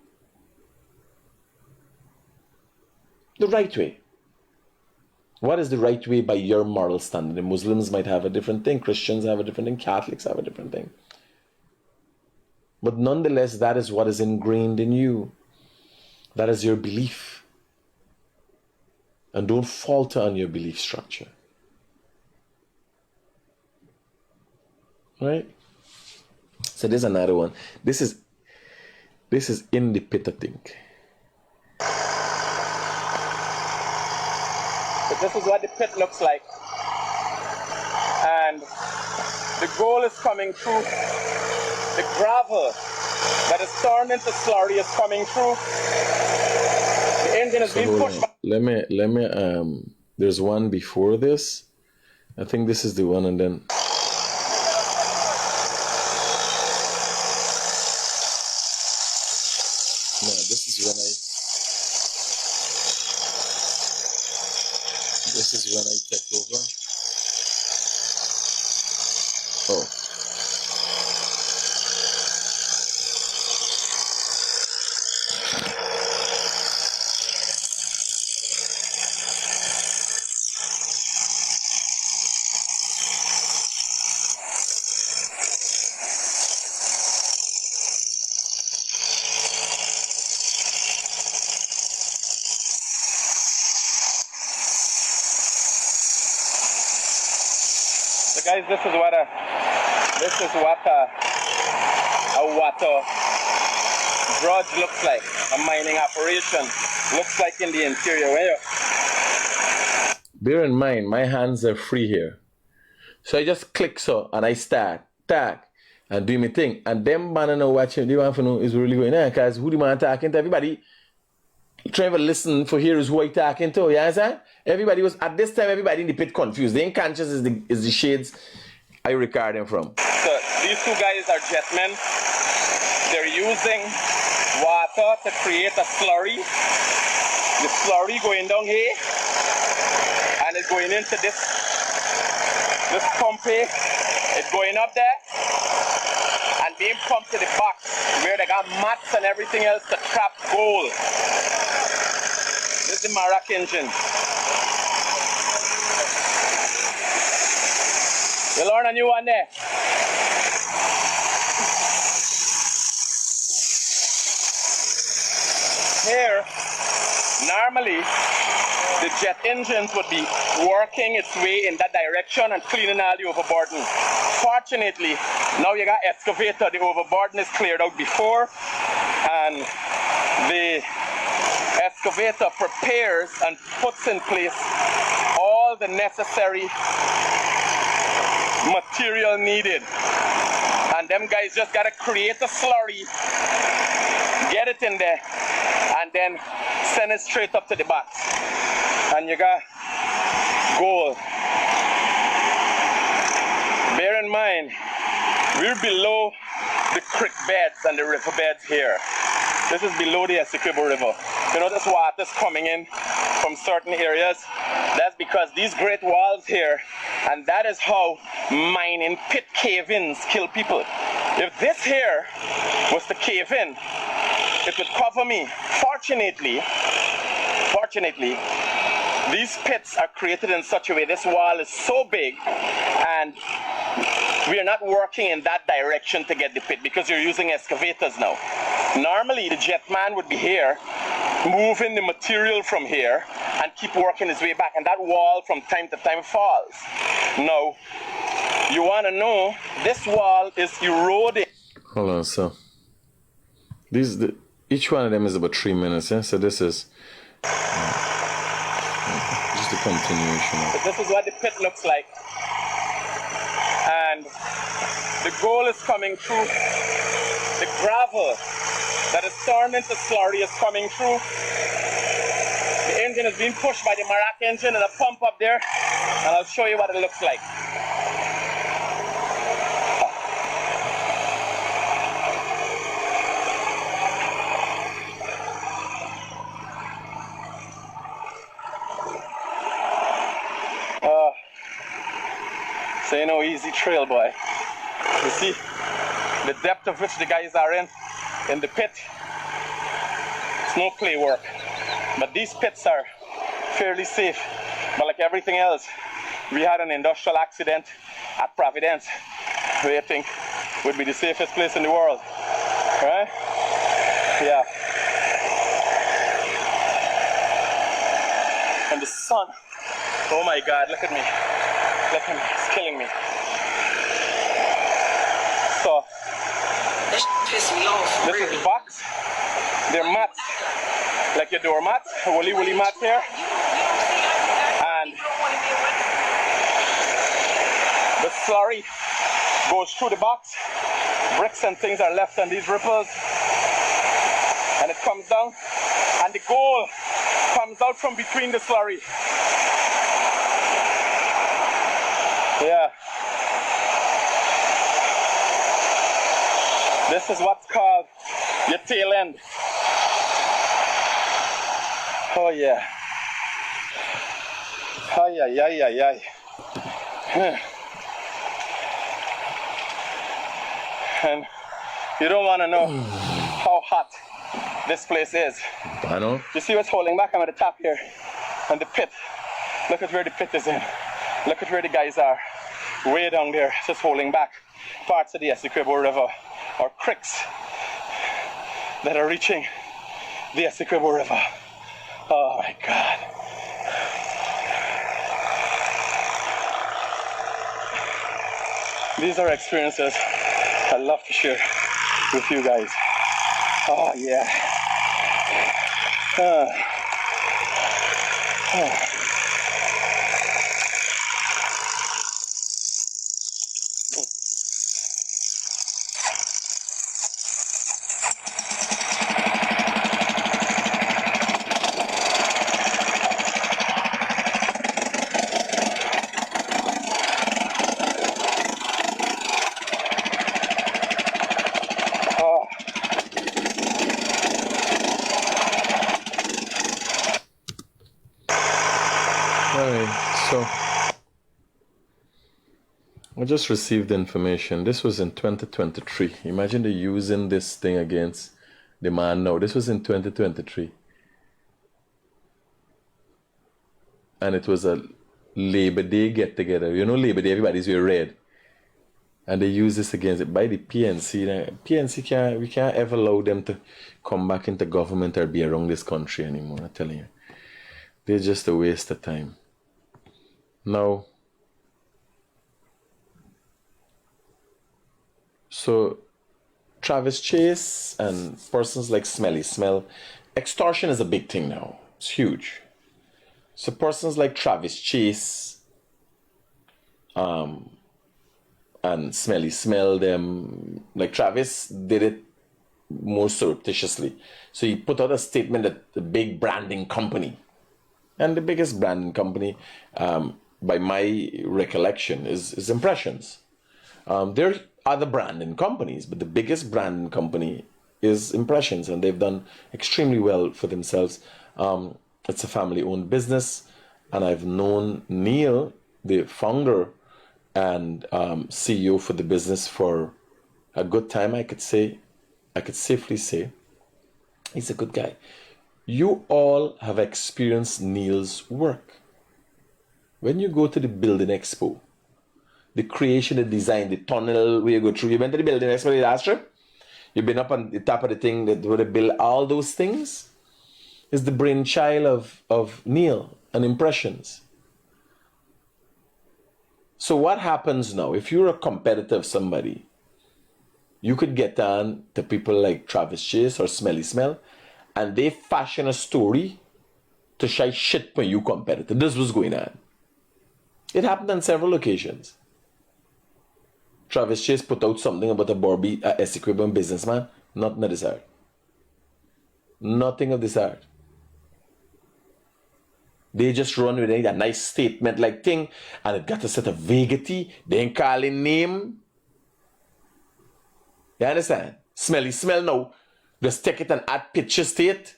The right way. What is the right way by your moral standard? The Muslims might have a different thing. Christians have a different thing. Catholics have a different thing. But nonetheless, that is what is ingrained in you. That is your belief. And don't falter on your belief structure. Right? So there's another one. This is in the pit, I think. So this is what the pit looks like. And the goal is coming through. The gravel that is turned into slurry is coming through. The engine is being pushed back. Let me there's one before this. I think this is the one, and then no, this is when I take over. Oh. Guys, this is what a water drudge looks like. A mining operation looks like in the interior. Bear in mind, my hands are free here. So I just click so and I start, tag, and do my thing. And them man know watching, they want to know is really going on. Because who the man talking to? Everybody trying to listen for here is who I talking to. You understand? Everybody was, at this time, everybody in the pit confused. The unconscious is the shades I record them from. So these two guys are jetmen. They're using water to create a slurry. The slurry going down here. And it's going into this pump here. It's going up there. And being pumped to the box where they got mats and everything else to trap gold. This is the Marak engine. You learn a new one there. Here, normally, the jet engines would be working its way in that direction and cleaning all the overburden. Fortunately, now you got excavator, the overburden is cleared out before, and the excavator prepares and puts in place all the necessary material needed. And them guys just gotta create a slurry, get it in there, and then send it straight up to the box. And you got gold. Bear in mind, We're below the creek beds and the river beds here. This is below the Essequibo River. You notice water's coming in from certain areas. That's because these great walls here, and that is how mining pit cave-ins kill people. If this here was to cave in, it would cover me. Fortunately, these pits are created in such a way, this wall is so big, and we are not working in that direction to get the pit because you're using excavators now. Normally, the jetman would be here, moving the material from here, and keep working his way back, and that wall from time to time falls. Now, you want to know, this wall is eroding. Hold on, so each one of them is about 3 minutes, yeah? So this is just a continuation. So this is what the pit looks like. And the goal is coming through. The gravel that is turned into slurry is coming through. The engine is being pushed by the Marak engine and a pump up there. And I'll show you what it looks like. So you know, easy trail, boy. You see the depth of which the guys are in the pit. It's no play work. But these pits are fairly safe. But like everything else, we had an industrial accident at Providence, where I think would be the safest place in the world. Right? Yeah. And the sun. Oh my God, look at me. Look at me, it's killing me. So, That pissed me off. this is the box. They're mats, like your door mats, woolly mats here. And the slurry goes through the box. Bricks and things are left on these ripples. And it comes down. And the gold comes out from between the slurry. Yeah. This is what's called your tail end. Oh yeah. Ay, ay, ay, ay, ay. And you don't want to know how hot this place is. I know. You see what's holding back? I'm at the top here. And the pit. Look at where the pit is in. Look at where the guys are. Way down there, just holding back parts of the Essequibo River, or creeks that are reaching the Essequibo River. Oh my God. These are experiences I love to share with you guys. Oh yeah. So I just received the information. This was in 2023. Imagine they using this thing against the man now. This was in 2023. And it was a Labor Day get together. You know, Labor Day, everybody's wear red. And they use this against it by the PNC. Now, PNC we can't ever allow them to come back into government or be around this country anymore, I'm telling you. They're just a waste of time. Now, so Travis Chase and persons like Smelly Smell, extortion is a big thing now. It's huge. So persons like Travis Chase and Smelly Smell, them, like Travis did it more surreptitiously. So he put out a statement that the big branding company, and the biggest branding company, by my recollection, is Impressions. They're other branding companies, but the biggest branding company is Impressions, and they've done extremely well for themselves. It's a family-owned business, and I've known Neil, the founder and CEO for the business, for a good time. I could safely say he's a good guy. You all have experienced Neil's work. When you go to the Building Expo, the creation, the design, the tunnel where you go through, you went to the Building Expo the last trip? You've been up on the top of the thing that where they build all those things? Is the brainchild of Neil and Impressions. So what happens now? If you're a competitor of somebody, you could get on to people like Travis Chase or Smelly Smell, and they fashion a story to shy shit when you competitor. This was going on. It happened on several occasions. Travis Chase put out something about a Barbie, a S-equivalent businessman. Nothing of this art. Nothing of this art. They just run with a nice statement like thing, and it got a set of vaguity. They ain't calling name. You understand? Smelly Smell now. Just take it and add pictures to it.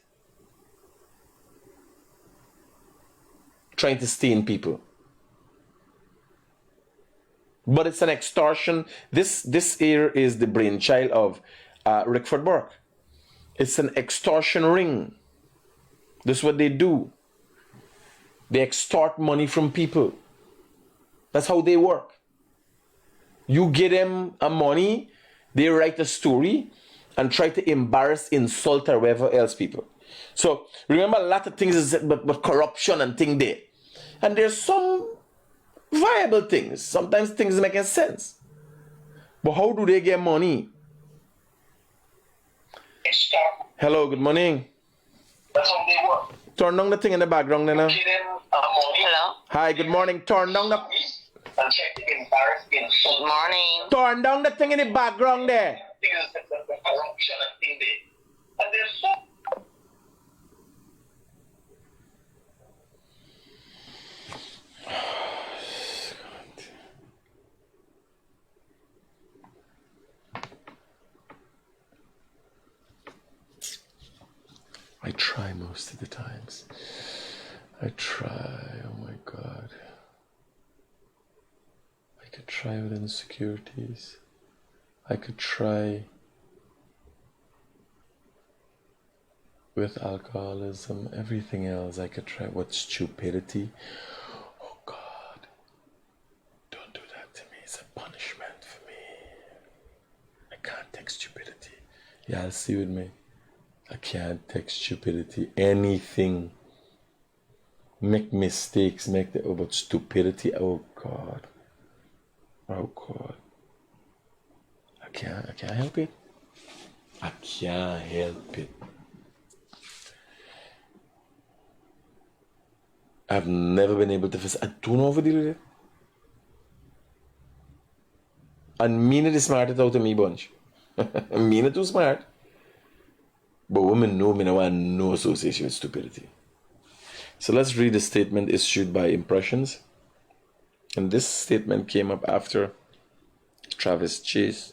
Trying to stain people. But it's an extortion. This here is the brainchild of Rickford Burke. It's an extortion ring. This is what they do. They extort money from people. That's how they work. You give them a money, they write a story and try to embarrass, insult, or whatever else people. So remember, a lot of things is but corruption and thing there. And there's some viable things. Sometimes things make sense. But how do they get money? Hello, good morning. That's how they work. Turn down the thing in the background then. Hello? Hi, good morning. Turn down the... Good morning. Turn down the thing in the background there. I try most of the times. I try, oh my God. I could try with insecurities. I could try with alcoholism, everything else. I could try with stupidity. Oh God, don't do that to me. It's a punishment for me. I can't take stupidity. Y'all see with me? I can't take stupidity. Anything. Make mistakes, but stupidity, oh God. Oh God. I can't help it. I can't help it. I've never been able to face. I don't know how to deal with it. And Mina the smartest out of me bunch. Mina too smart. But women know me now and no association with stupidity. So let's read the statement issued by Impressions. And this statement came up after Travis Chase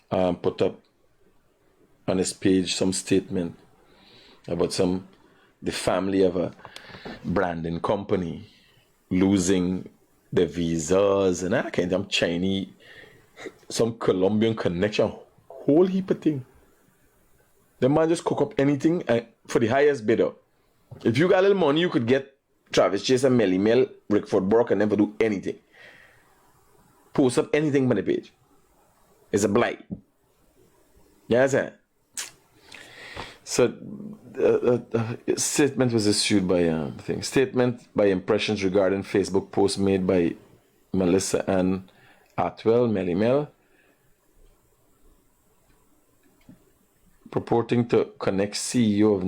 put up on his page some statement about the family of a branding company losing the visas and that kind of Chinese, some Colombian connection, whole heap of thing. The man just cook up anything for the highest bidder. If you got a little money, you could get Travis Chase and Melly Mel, Rickford Burke, and never do anything. Post up anything on the page. It's a blight. You understand? So, statement was issued by statement by Impressions regarding Facebook post made by Melissa Ann Atwell, Melly Mel, purporting to connect CEO of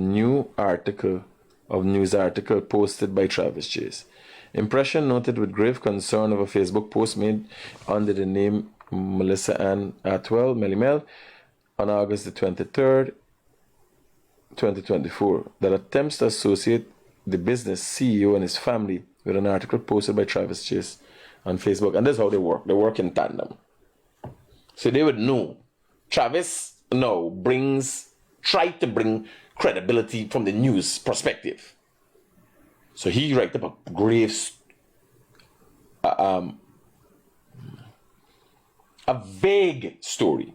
news article posted by Travis Chase. Impression noted with grave concern of a Facebook post made under the name Melissa Ann Atwell, Melly Mel, on August the 23rd, 2024, that attempts to associate the business CEO and his family with an article posted by Travis Chase on Facebook. And that's how they work. They work in tandem. So they would know. Travis now tried to bring credibility from the news perspective. So he wrote up a grave, a vague story.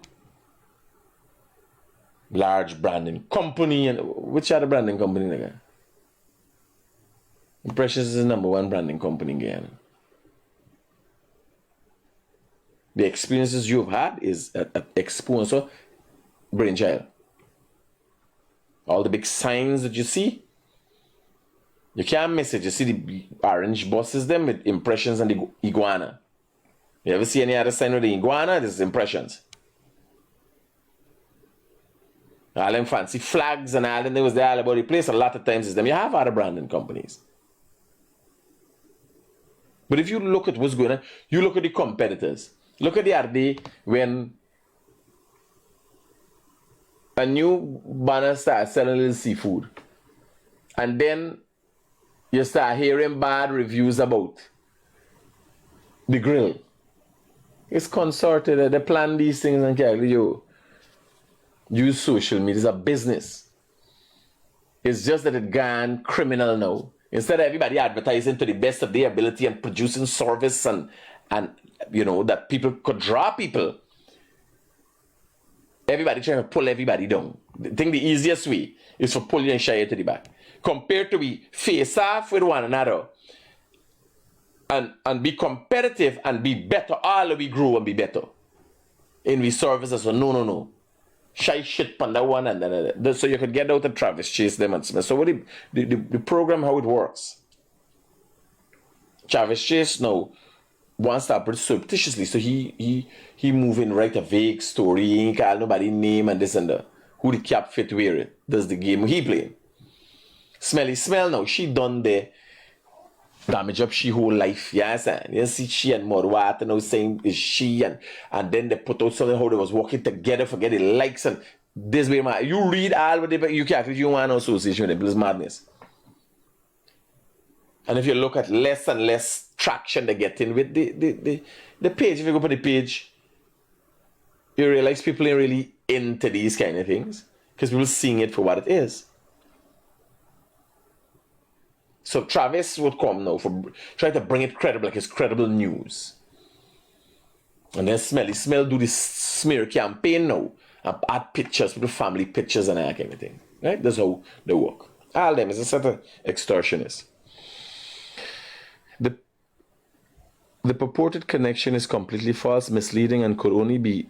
Large branding company, and which other branding company nigga? Impressions is the #1 branding company in Guyana. The experiences you've had is a sponsor brainchild. All the big signs that you see, you can't miss it. You see the orange buses them with impressions and the iguana. You ever see any other sign with the iguana? This is impressions. All them fancy flags and all them, they was there all about the place. A lot of times it's them. You have other branding companies. But if you look at what's going on, you look at the competitors. Look at the other day when a new banner starts selling a little seafood. And then you start hearing bad reviews about the grill. It's consorted. They plan these things and you use social media. It's a business. It's just that it's gone criminal now. Instead of everybody advertising to the best of their ability and producing service and you know that people could draw people, everybody trying to pull everybody down. I think the easiest way is for pull you and shy you to the back. Compared to we face off with one another and be competitive and be better. All we grow and be better. In we services, so no. Shy shit on that one and then so you could get out and Travis chase them and Smith. So what the program how it works. Travis Chase now wants to operate surreptitiously, so he moving right a vague story, he ain't call nobody name and this and that. Who the cap fit wear it. That's the game he playing. Smelly Smell now, she done the damage up she whole life, yes, and you see she and Morwat now saying is she and then they put out something how they was working together, forget the likes and this way, man. You read all what they you can't you want no association with them, it's madness. And if you look at less and less traction they get in with the page, if you go to the page, you realize people ain't really into these kind of things because people seeing it for what it is. So Travis would come now for try to bring it credible, like it's credible news. And then Smelly Smell do this smear campaign now and add pictures, with the family pictures and that kind of thing. Right? That's how they work. All them is a set of extortionists. The purported connection is completely false, misleading, and could only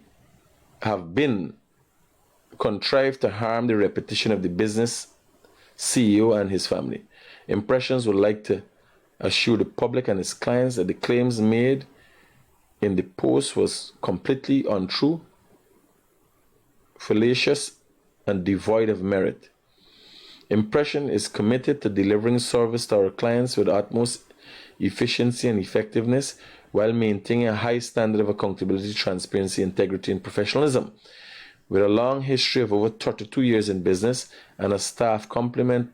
have been contrived to harm the reputation of the business CEO and his family. Impressions would like to assure the public and its clients that the claims made in the post was completely untrue, fallacious, and devoid of merit. Impression is committed to delivering service to our clients with utmost efficiency and effectiveness while maintaining a high standard of accountability, transparency, integrity, and professionalism. With a long history of over 32 years in business and a staff complement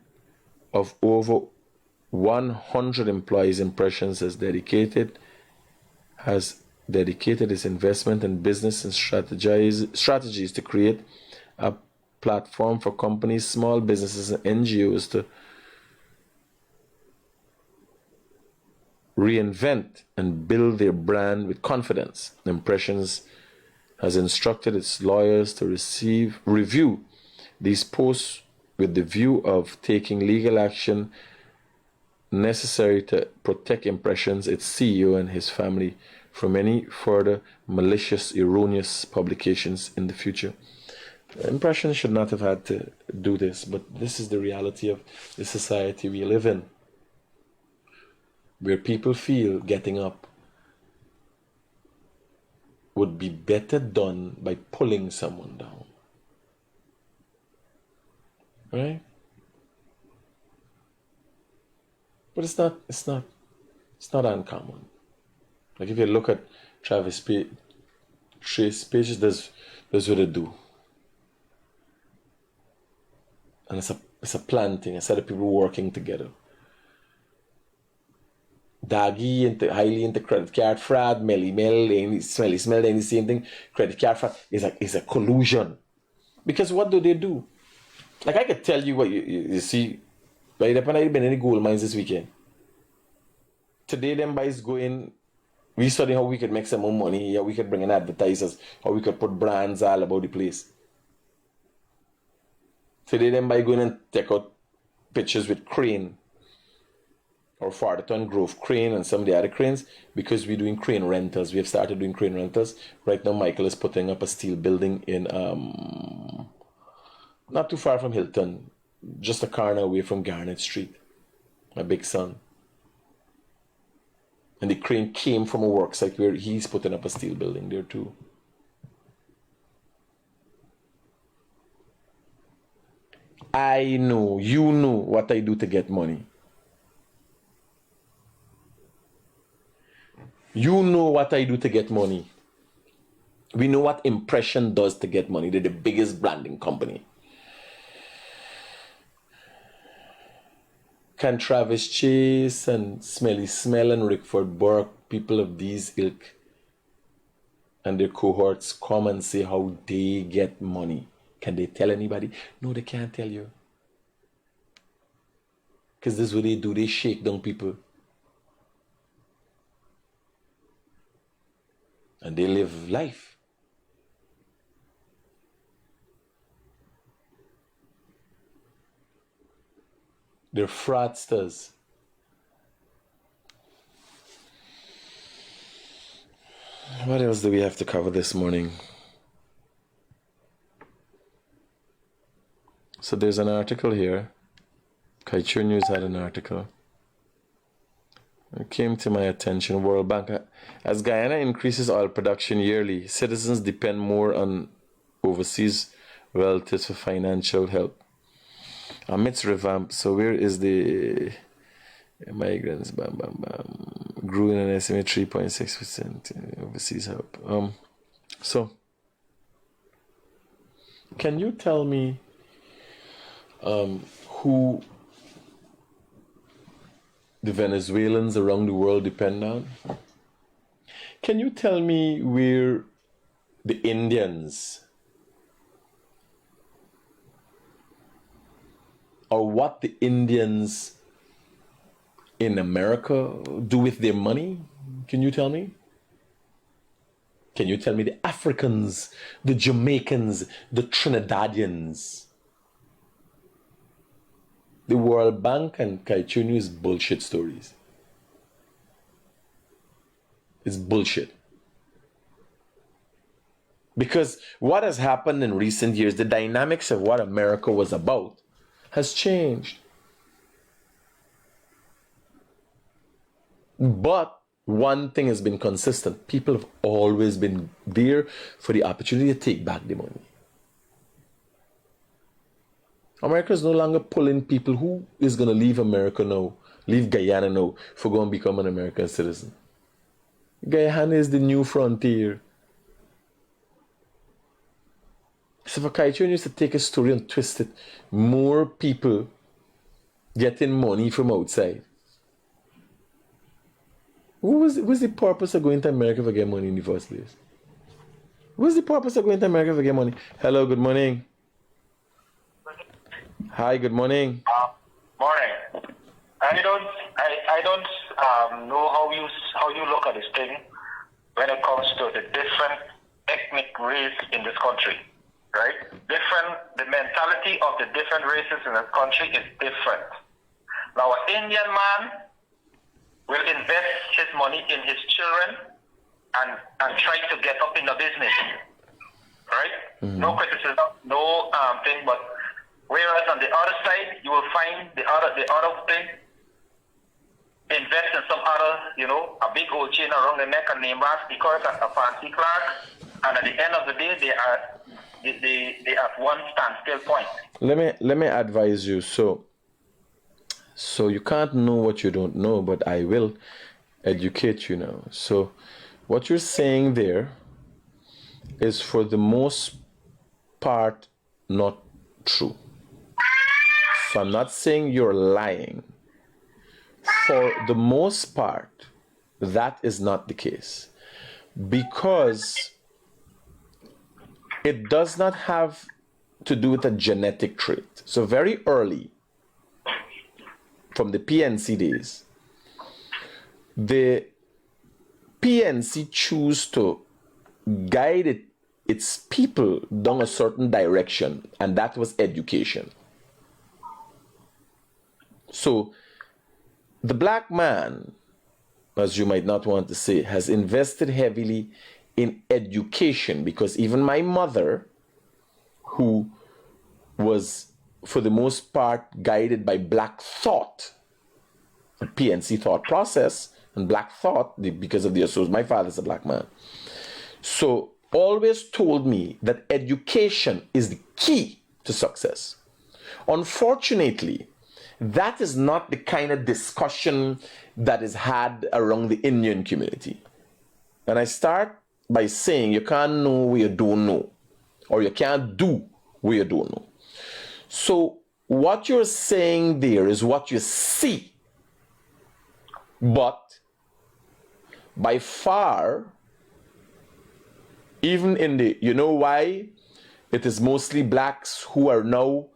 of over 100 employees, Impressions has dedicated its investment in business and strategies to create a platform for companies, small businesses, and NGOs to reinvent and build their brand with confidence. Impressions has instructed its lawyers to review these posts with the view of taking legal action necessary to protect Impressions, its CEO, and his family from any further malicious, erroneous publications in the future. Impressions should not have had to do this, but this is the reality of the society we live in, where people feel getting up would be better done by pulling someone down. Right? But it's not uncommon. Like if you look at Travis pages, that's what they do. And it's a planting, a set of people working together. highly into credit card fraud, Smelly Smell, the same thing. Credit card fraud is a collusion. Because what do they do? Like I could tell you what you see. Right up and I've been in the gold mines this weekend. Today them guys going, we study how we could make some more money, how we could bring in advertisers, how we could put brands all about the place. Today them by going and take out pictures with Crane or Farderton Grove Crane and some of the other cranes because we're doing crane rentals. We have started doing crane rentals. Right now Michael is putting up a steel building in not too far from Hilton, just a corner away from Garnet Street. My big son. And the crane came from a work site where he's putting up a steel building there too. I know, you know what I do to get money. You know what I do to get money. We know what Impression does to get money. They're the biggest branding company. Can Travis Chase and Smelly Smell and Rickford Burke, people of these ilk and their cohorts, come and say how they get money? Can they tell anybody? No, they can't tell you. Because this is what they do. They shake down people. And they live life. They're fraudsters. What else do we have to cover this morning? So there's an article here. Kaieteur News had an article. It came to my attention. World Bank. As Guyana increases oil production yearly, citizens depend more on overseas relatives for financial help. Amidst revamp, so where is the migrants? Grew in an estimate 3.6% overseas help. So can you tell me who the Venezuelans around the world depend on? Can you tell me where the Indians or what the Indians in America do with their money? Can you tell me? Can you tell me the Africans, the Jamaicans, the Trinidadians? The World Bank and Kaieteur News bullshit stories. It's bullshit. Because what has happened in recent years, the dynamics of what America was about has changed. But one thing has been consistent. People have always been there for the opportunity to take back the money. America is no longer pulling people who is going to leave America now, leave Guyana now, for going to become an American citizen. Guyana is the new frontier. So for Kaieteur News to take a story and twist it, more people getting money from outside. What's the purpose of going to America for get money in the first place? What's the purpose of going to America for get money? Hello, good morning. Hi, good morning. Morning. I don't know how you look at this thing when it comes to the different ethnic race in this country, right? The mentality of the different races in this country is different. Now, an Indian man will invest his money in his children and try to get up in the business, right? Mm-hmm. No criticism, no thing, but whereas on the other side, you will find the other thing, invest in some other, a big gold chain around the neck and name brand because a fancy clerk, and at the end of the day, they at one standstill point. Let me advise you. So you can't know what you don't know, but I will educate you now. So what you're saying there is for the most part not true. So I'm not saying you're lying. for the most part, that is not the case, because it does not have to do with a genetic trait. So very early, from the PNC days, the PNC choose to guide its people down a certain direction, and that was education. So the black man, as you might not want to say, has invested heavily in education, because even my mother, who was for the most part guided by black thought, the PNC thought process and black thought, because of the association, my father's a black man, so always told me that education is the key to success. Unfortunately, that is not the kind of discussion that is had around the Indian community. And I start by saying you can't know what you don't know, or you can't do what you don't know. So what you're saying there is what you see. But by far, even in the, you know why it is mostly blacks who are now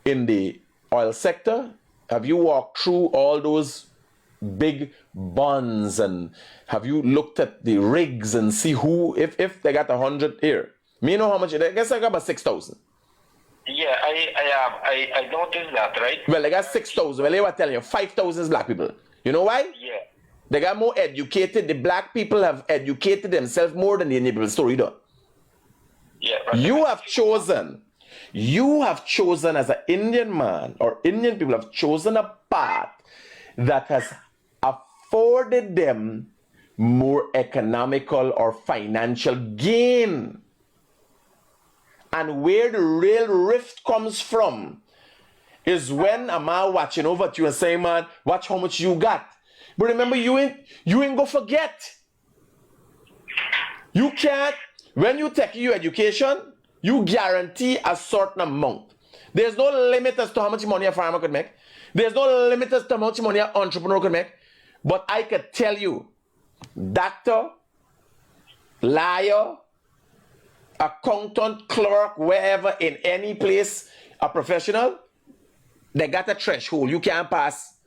in the oil sector? Have you walked through all those big bonds, and have you looked at the rigs and see who, if they got 100 here? Me know how much, I guess I got about 6,000. Yeah, I noticed that, right? Well, they got 6,000. Well, they were telling you 5,000 is black people. You know why? Yeah. They got more educated. The black people have educated themselves more than the Indian people. Story done. Yeah. Right. You have chosen as an Indian man, or Indian people have chosen a path that has afforded them more economical or financial gain. And where the real rift comes from is when a man watching over at you and saying, man, watch how much you got. But remember, you ain't go forget. You can't, when you take your education, you guarantee a certain amount. There's no limit as to how much money a farmer could make. There's no limit as to how much money an entrepreneur could make. But I could tell you, doctor, lawyer, accountant, clerk, wherever, in any place, a professional, they got a threshold. You can't pass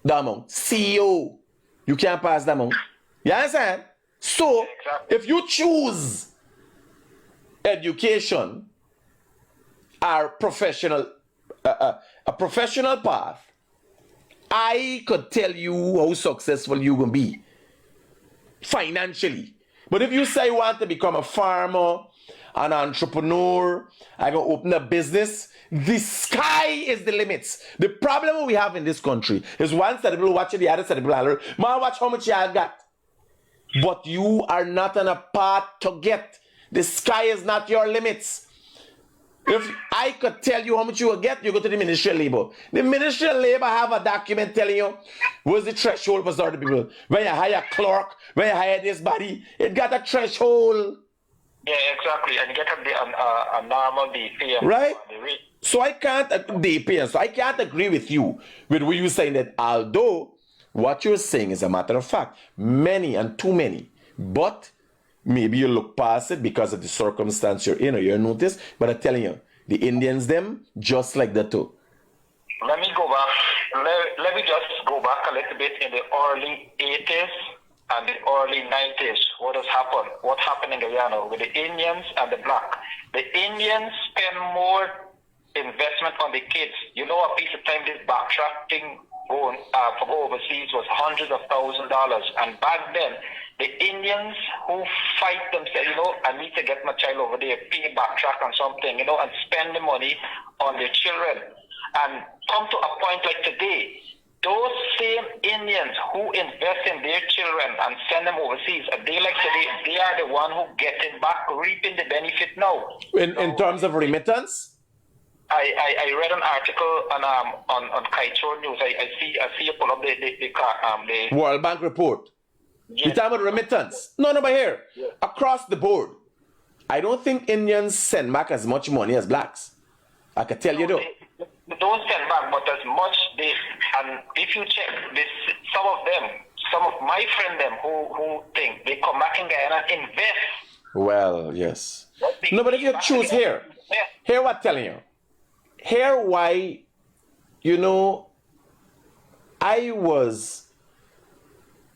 the amount. CEO, you can't pass the amount. You understand? So, if you choose education, or professional, a professional path, I could tell you how successful you will be financially. But if you say you want to become a farmer, an entrepreneur, I go open a business, the sky is the limits. The problem we have in this country is one set of people watching, the other set of people holler, man, watch how much you got. But you are not on a path to get. The sky is not your limits. If I could tell you how much you will get, you go to the Ministry of Labor. The Ministry of Labor have a document telling you what's the threshold for certain people. When you hire a clerk, when you hire this body, it got a threshold. Yeah, exactly. And you get a normal DPM. Right? So I can't DPM. So I can't agree with you with what you're saying, that although what you're saying is a matter of fact, many and too many, but maybe you look past it because of the circumstance you're in or you're noticed. But I'm telling you, the Indians, them, just like that too. Let me go back. Let me just go back a little bit in the early 80s and the early 90s. What has happened? What happened in Guyana with the Indians and the black? The Indians spend more investment on the kids. You know, a piece of time this backtracking going for go overseas was hundreds of $1,000s. And back then, the Indians who fight themselves, you know, I need to get my child over there, pay backtrack on something, you know, and spend the money on their children. And come to a point like today, those same Indians who invest in their children and send them overseas, a day like today, they are the one who getting back, reaping the benefit now. In terms of remittance? I read an article on Kaieteur News. I see you pull up the World Bank report. Yes. You talking about remittance? No, but here. Yeah. Across the board, I don't think Indians send back as much money as blacks. I can tell you though. don't send back, but as much they, and if you check this, some of my friends them who think they come back in Guyana, invest. Well, yes. No, but if you choose here what I'm telling you. Here why, I was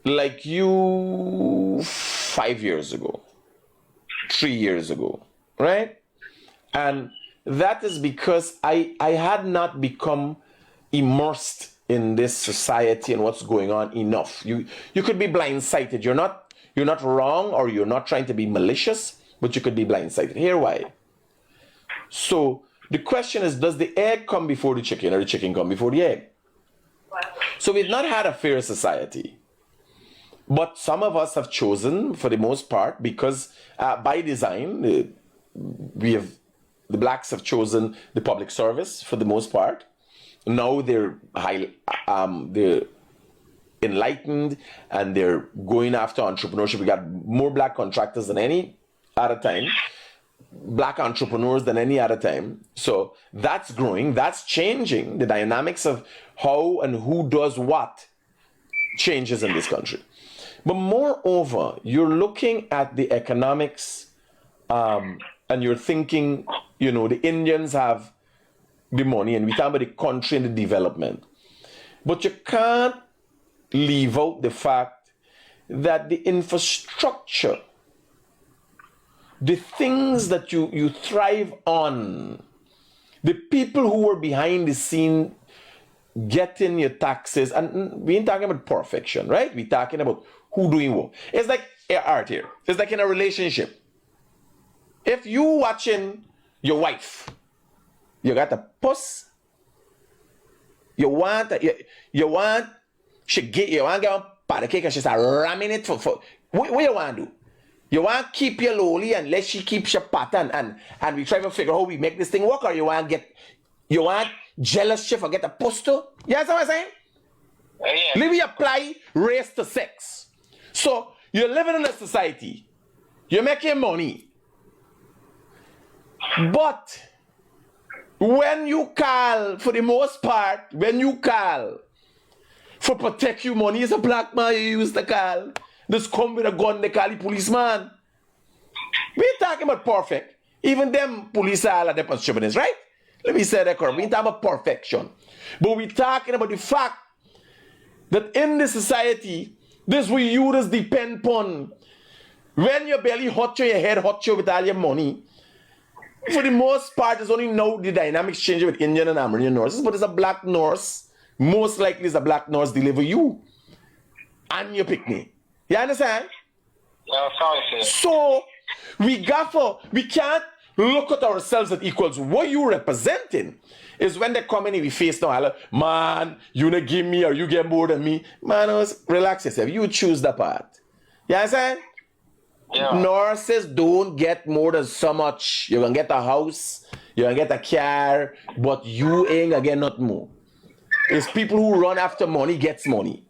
like you 5 years ago, 3 years ago, right? And that is because I had not become immersed in this society and what's going on enough. You could be blindsided. You're not wrong, or you're not trying to be malicious, but you could be blindsided. Here why. So the question is, does the egg come before the chicken, or the chicken come before the egg? So we've not had a fair society. But some of us have chosen, for the most part, because by design, the blacks have chosen the public service for the most part. Now they're enlightened and they're going after entrepreneurship. We got more black contractors than any other time, black entrepreneurs than any other time. So that's growing, that's changing. The dynamics of how and who does what changes in this country. But moreover, you're looking at the economics and you're thinking, the Indians have the money, and we talk about the country and the development. But you can't leave out the fact that the infrastructure, the things that you thrive on, the people who were behind the scene getting your taxes, and we ain't talking about perfection, right? We're talking about who doing what. It's like art here. It's like in a relationship. If you watching your wife, you got a puss, you want she get on part of cake and she start ramming it for what you want to do? You want to keep your lowly and let she keep your pattern and we try to figure out how we make this thing work, or you want jealous she forget a puss too? You understand what I'm saying? Yeah. Let me apply race to sex. So you're living in a society, you're making money, but when you call, for the most part, when you call for protect you money, is a black man you use to call. Just come with a gun, they call the policeman. We ain't talking about perfect. Even them police are all the stupidness, right? Let me say that correct. We ain't talking about perfection. But we're talking about the fact that in this society, this we you just depend upon. When your belly hot you, your head hot you with all your money. For the most part, it's only now the dynamics change with Indian and Amerindian nurses, but it's a black nurse. Most likely it's a black nurse deliver you and your picnic. You understand? Yeah, sorry, so we can't look at ourselves as equals. What you representing is when they come in and we face now, man, you not give me or you get more than me. Man, relax yourself. You choose the part. You understand? Yeah. Nurses don't get more than so much. You're gonna get a house, you're gonna get a car, but you ain't gonna get not more. It's people who run after money gets money.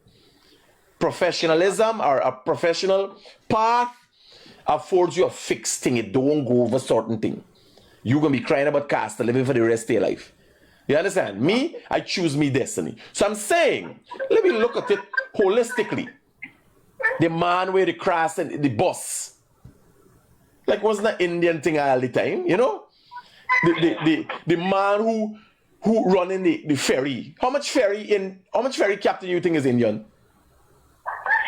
Professionalism or a professional path affords you a fixed thing. It don't go over certain thing. You're gonna be crying about cost of living for the rest of your life. You understand? Me, I choose me destiny. So I'm saying, let me look at it holistically. The man with the cross and the bus. Like wasn't an Indian thing all the time, The man who running the ferry. How much ferry captain you think is Indian?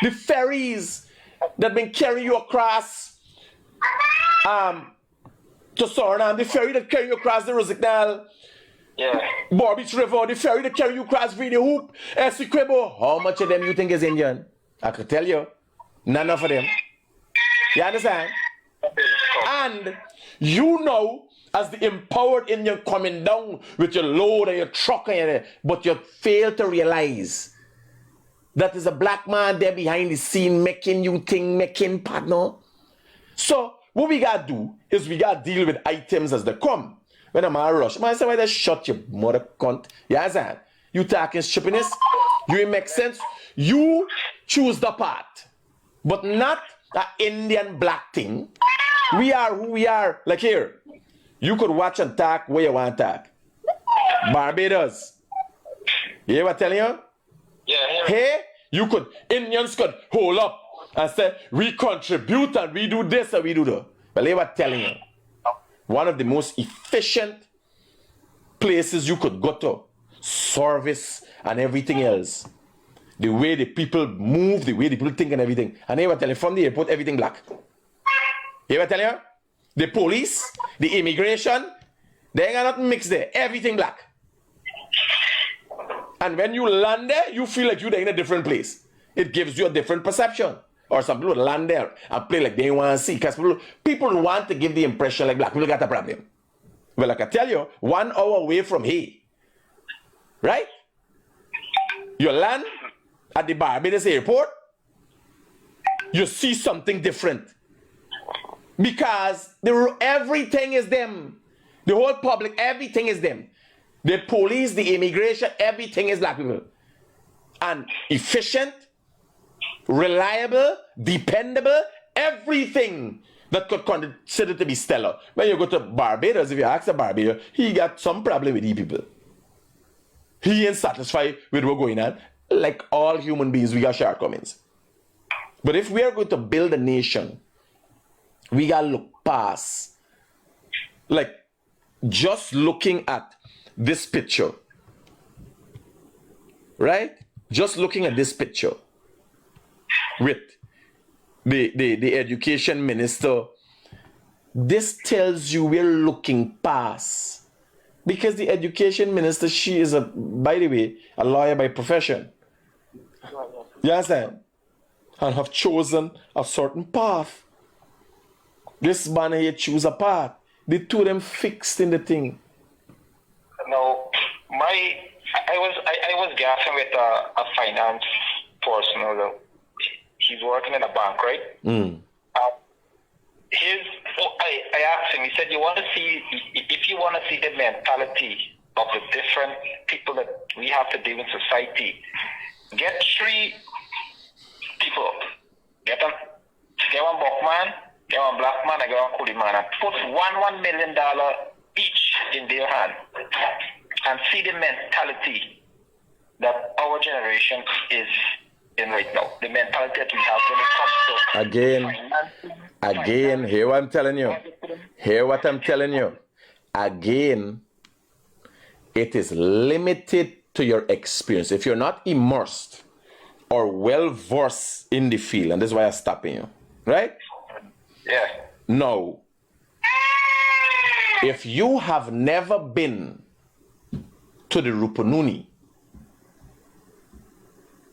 The ferries that been carrying you across to Suriname, the ferry that carry you across the Rosignal, Beach River, the ferry that carry you across Vini Hoop, Essequibo. How much of them you think is Indian? I could tell you, none of them. You understand? And as the empowered Indian coming down with your load and your truck, but you fail to realize that is a black man there behind the scene making you think, making partner. So what we gotta do is we gotta deal with items as they come. When I'm a rush, man, say why they shut your mother cunt. You understand? You talking stupidness, you make sense. You choose the part, but not an Indian black thing. We are who we are. Like here, you could watch and talk where you want to talk. Barbados. You hear what I'm telling you? Yeah, Hey, Indians could hold up and say, we contribute and we do this and we do that. But they were telling you, one of the most efficient places you could go to, service and everything else, the way the people move, the way the people think and everything. And they were telling you, from the airport, everything black. They were telling you, the police, the immigration, they ain't got nothing mixed there, everything black. And when you land there, you feel like you're in a different place. It gives you a different perception. Or some people land there and play like they want to see. Because people want to give the impression like black people got a problem. Well, I can tell you, 1 hour away from here, right? You land at the Barbados airport, you see something different. Because everything is them. The whole public, everything is them. The police, the immigration, everything is black people. And efficient, reliable, dependable, everything that could consider to be stellar. When you go to Barbados, if you ask a Barbados, he got some problem with these people. He ain't satisfied with what's going on. Like all human beings, we got shortcomings. But if we are going to build a nation, we got to look past. Like, just looking at this picture, right? Just looking at this picture with the education minister, this tells you we're looking past. Because the education minister, she is, by the way, a lawyer by profession. You understand? And have chosen a certain path. This man here choose a path. The two of them fixed in the thing. No, I was gassing with a finance person. He's working in a bank, right? I asked him. He said, "You want to see if you want to see the mentality of the different people that we have to deal in society. Get 3 people. Get one black man, get one black man, and get one coolie man, and put $1 million each in their hand, and see the mentality that our generation is in right now. The mentality that we have when it comes to Again, hear what I'm telling you. Hear what I'm telling you. Again, it is limited to your experience. If you're not immersed or well versed in the field, and this is why I'm stopping you, right? Yeah. No. If you have never been to the Rupununi,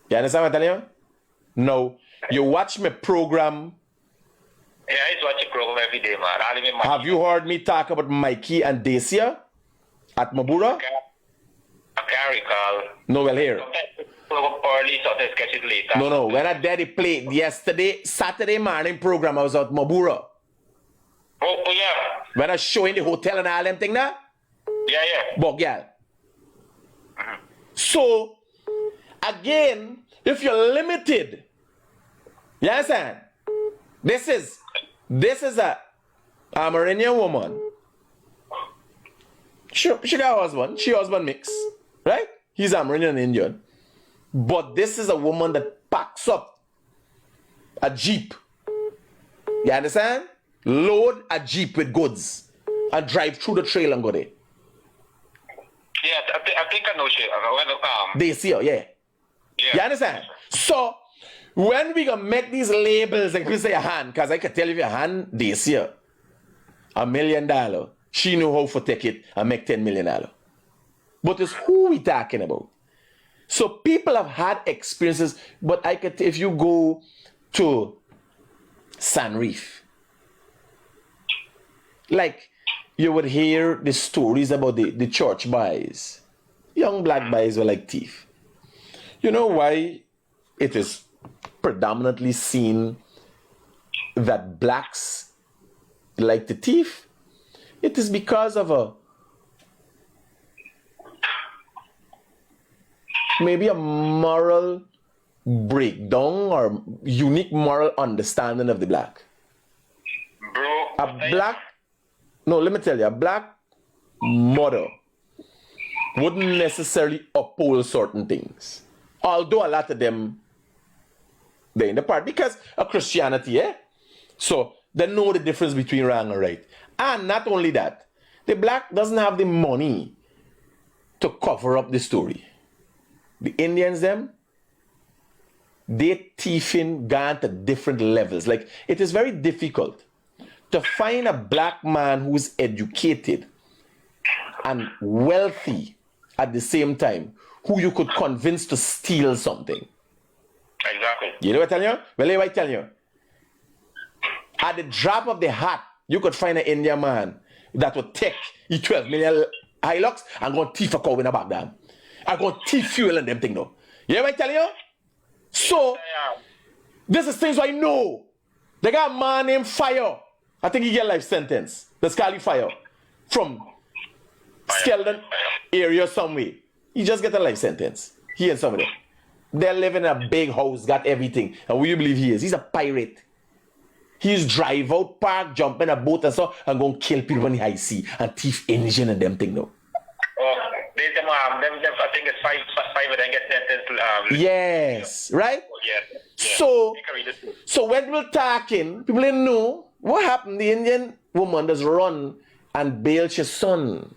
you understand what I'm telling you? No. You watch my program. Yeah, I watch a program every day, man. Have you heard me talk about Mikey and Dacia at Mabura? I can't recall. No, well, here. Early, so I sketch it later. No. When I did the play yesterday, Saturday morning program, I was at Mabura. Oh, yeah. When I show in the hotel and all them thing now? Yeah. But, yeah. So, again, if you're limited, you understand? This is a Amerindian woman. She got a husband. She husband mix, right? He's Amerindian and Indian. But this is a woman that packs up a jeep. You understand? Load a jeep with goods and drive through the trail and go there. Yeah, I think I know she. They see her, yeah. You understand? So, when we gonna make these labels, like we say a hand, because I can tell you a hand, they see her. $1 million. She know how to take it and make $10 million. But it's who we talking about. So people have had experiences, but I could, if you go to San Reef, like you would hear the stories about the church boys. Young black boys were like thief. You know why it is predominantly seen that blacks like the thief? It is because of maybe a moral breakdown or unique moral understanding of the black. Bro, No, let me tell you, a black mother wouldn't necessarily uphold certain things. Although a lot of them, they're in the part because of Christianity, eh? So they know the difference between wrong and right. And not only that, the black doesn't have the money to cover up the story. The Indians, them, they thieving gone to different levels. Like, it is very difficult to find a black man who's educated and wealthy at the same time, who you could convince to steal something. Exactly. You know what I'm telling you? Well, let me tell you. At the drop of the hat, you could find an Indian man that would take 12 million Hilux and go thief a cow in a Baghdad. And go thief fuel and them thing though. You know what I'm telling you? So, this is things I know. They got a man named Fire. I think he get life sentence. The Scully Fire. From Skeldon area somewhere. He just get a life sentence. He and somebody. They're living in a big house, got everything. And who you believe he is? He's a pirate. He's drive out, park, jump in a boat and so, and go and kill people when he high sea and thief engine and them thing though. Oh, them, I think it's five of them get sentenced. Yes, right? Yeah. So when we're talking, people didn't know what happened. The Indian woman does run and bail his son.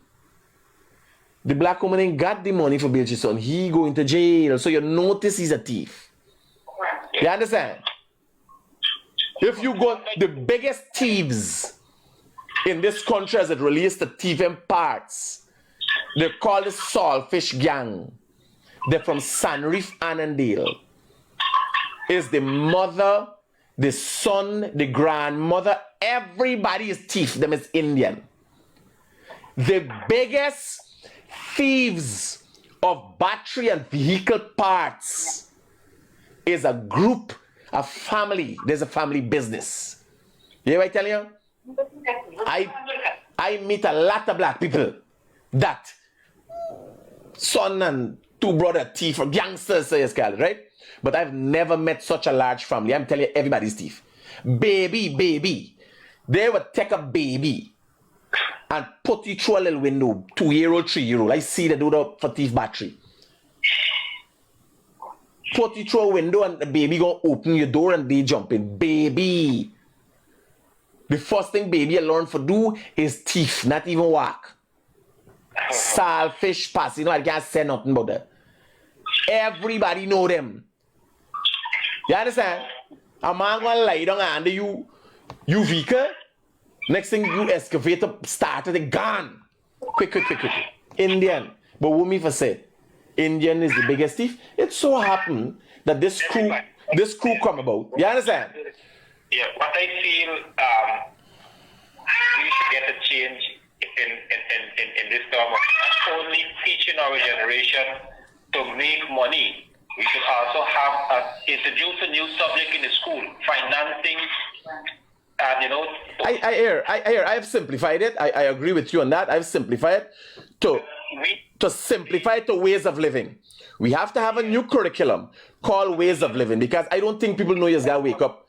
The black woman ain't got the money for bail his son. He go into jail. So you notice he's a thief. You understand? If you go, the biggest thieves in this country as it relates to thieving parts, they're called the Saltfish Gang. They're from Sanreef, Annandale. Is the mother, the son, the grandmother, everybody is thief. Them is Indian. The biggest thieves of battery and vehicle parts is a group, a family. There's a family business. You know what I tell you? I meet a lot of black people that son and two brother thief or gangsters, say it's called, right? But I've never met such a large family. I'm telling you, everybody's thief. Baby. They would take a baby and put it through a little window, 2-year-old, 3-year-old. I see they do that for thief battery. Put it through a window and the baby gonna open your door and they jump in. Baby. The first thing baby learn to do is thief, not even walk. Saltfish pass, you know, I can't say nothing about that. Everybody know them. You understand? A man gonna lie down under you vehicle. Next thing you excavator started it gone. Quick. Indian. But what me for say? Indian is the biggest thief. It so happened that this crew come about. You understand? Yeah, what I feel we should get a change in this term of only teaching our generation to make money. We should also have introduce a new subject in the school, financing, and you know. I hear. I have simplified it. I agree with you on that. I've simplified it to simplify it to ways of living. We have to have a new curriculum called ways of living because I don't think people know you just gotta wake up.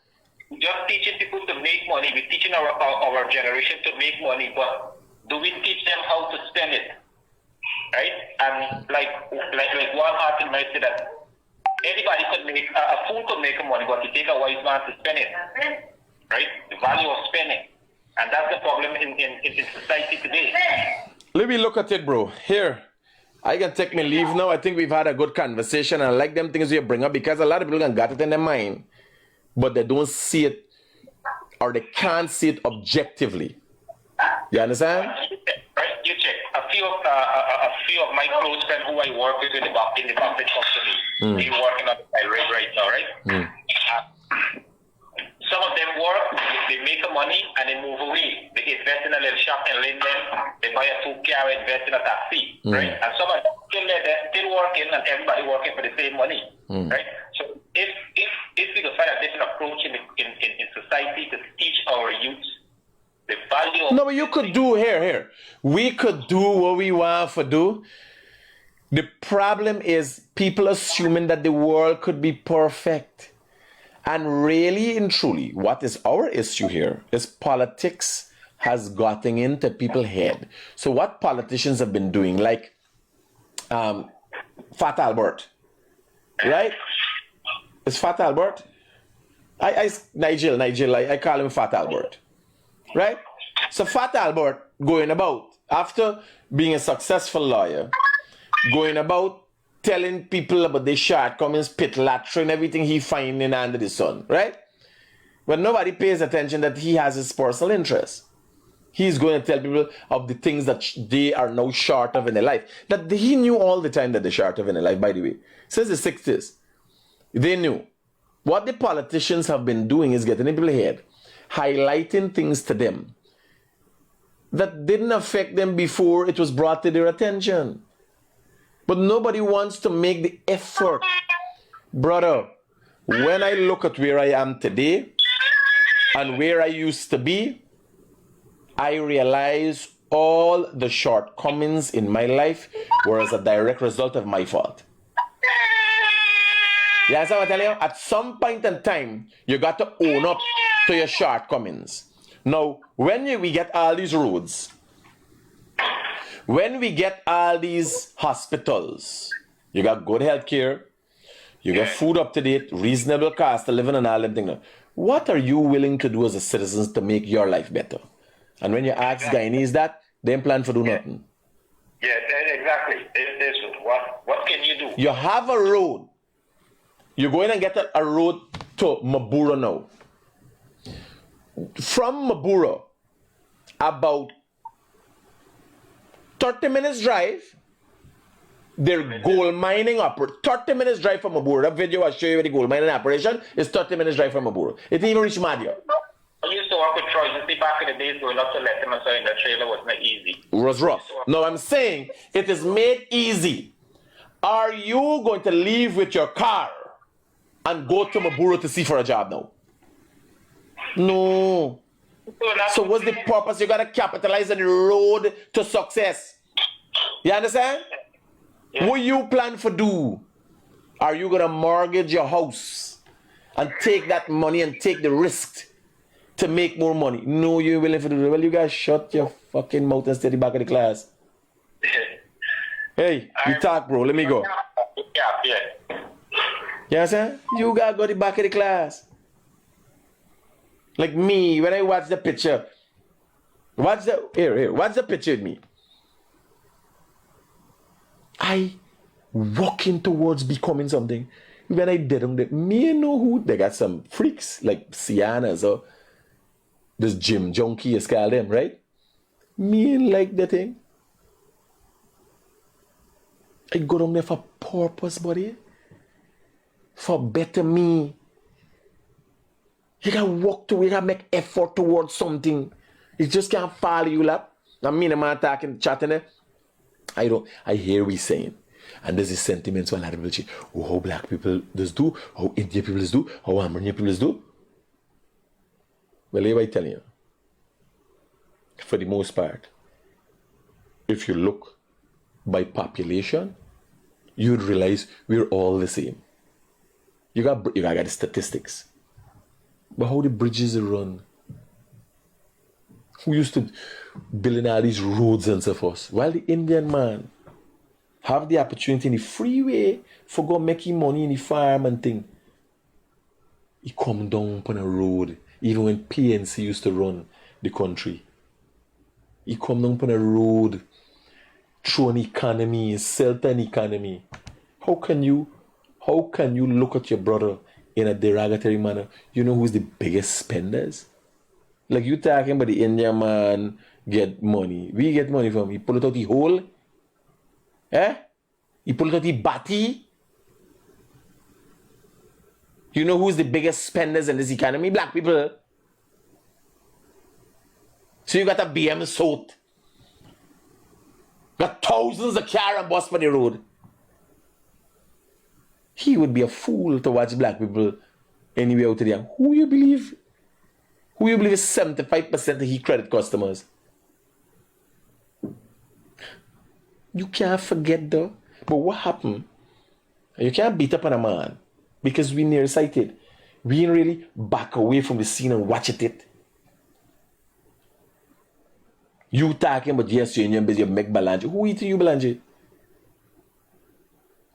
Just teaching people to make money. We're teaching our generation to make money, but do we teach them how to spend it? Right? And like one article might say that anybody could make a fool could make money, but it takes a wise man to spend it. Right? The value of spending. And that's the problem in society today. Let me look at it, bro. Here, I can take my leave now. I think we've had a good conversation. And I like them things you bring up because a lot of people can got it in their mind, but they don't see it or they can't see it objectively. You understand? Right? You check. A few of my close friends who I work with in the buffet company, they're working on the right now, right? Some of them work, they make the money, and they move away. They invest in a little shop in Linden, they buy a 2-car, invest in a taxi, right? And some of them still working, and everybody working for the same money, right? So if we could find a different approach in society to teach our youth the value of... No, but you could do here. We could do what we want to do. The problem is people assuming that the world could be perfect. And really and truly, what is our issue here is politics has gotten into people's head. So what politicians have been doing, like Fat Albert, right? It's Fat Albert. Nigel, I call him Fat Albert, right? So Fat Albert going about, after being a successful lawyer, going about telling people about their shortcomings, pit latrine, everything he finding under the sun, right? But nobody pays attention that he has his personal interests. He's going to tell people of the things that they are now short of in their life. That he knew all the time that they're short of in their life, by the way. Since the 60s, they knew. What the politicians have been doing is getting in people's head, highlighting things to them that didn't affect them before it was brought to their attention. But nobody wants to make the effort. Brother, when I look at where I am today and where I used to be, I realize all the shortcomings in my life were as a direct result of my fault. You understand what I'm telling you? At some point in time, you got to own up to your shortcomings. Now, when we get all these roads, when we get all these hospitals, you got good health care, you got food up to date, reasonable cost of living and all them things. What are you willing to do as a citizen to make your life better? And when you ask Guyanese that, they don't plan for do nothing. Yes, exactly. What can you do? You have a road. You go in and get a road to Mabura now. From Mabura, about 30 minutes drive, they're gold mining operation. 30 minutes drive from Mabura. That video I show you with the gold mining operation is 30 minutes drive from Mabura. It didn't even reach Madia. I used to work with Troy. You see, back in the days going up to let them in the trailer was not easy. It was rough. No, I'm saying it is made easy. Are you going to leave with your car and go to Mabura to see for a job now? No. So what's the purpose? You got to capitalize on the road to success. You understand? Yeah. What you plan for do? Are you going to mortgage your house and take that money and take the risk to make more money? No, you're willing to do it. Well, you guys shut your fucking mouth and stay the back of the class. Hey, you talk, bro. Let me go. Yeah. You understand? You gotta go to the back of the class. Like me, when I watch the picture, watch the picture with me. I walking towards becoming something. When I did them, me know who they got some freaks like Siennas or this gym junkie, you call them, right? Me ain't like that thing. I go down there for purpose, buddy. For better me. You gotta walk to, you gotta make effort towards something. You just can't follow you lap. I mean, I'm not talking, chatting there. I hear we saying. And there's this sentiment, so a lot of people say, oh, how black people does do, how Indian people does do, how American people does do. Well, here I tell you, for the most part, if you look by population, you'd realize we're all the same. You got the statistics. But how the bridges are run? Who used to build all these roads and so forth? While the Indian man have the opportunity in the freeway for go making money in the farm and thing. He come down on a road, even when PNC used to run the country. He come down on a road, through an economy, sell an economy. How can you look at your brother in a derogatory manner? You know who's the biggest spenders? Like you talking about the Indian man get money. We get money from him. He pull it out the hole. He pull it out the bati. You know who's the biggest spenders in this economy? Black people. So you got a BM suit. Got thousands of car and bus for the road. He would be a fool to watch black people anywhere out there. Who you believe is 75% of his credit customers? You can't forget though. But what happened? You can't beat up on a man because we nearsighted. We ain't really back away from the scene and watch it. You talking about yes, you in your business, you make balance. Who eat you balance?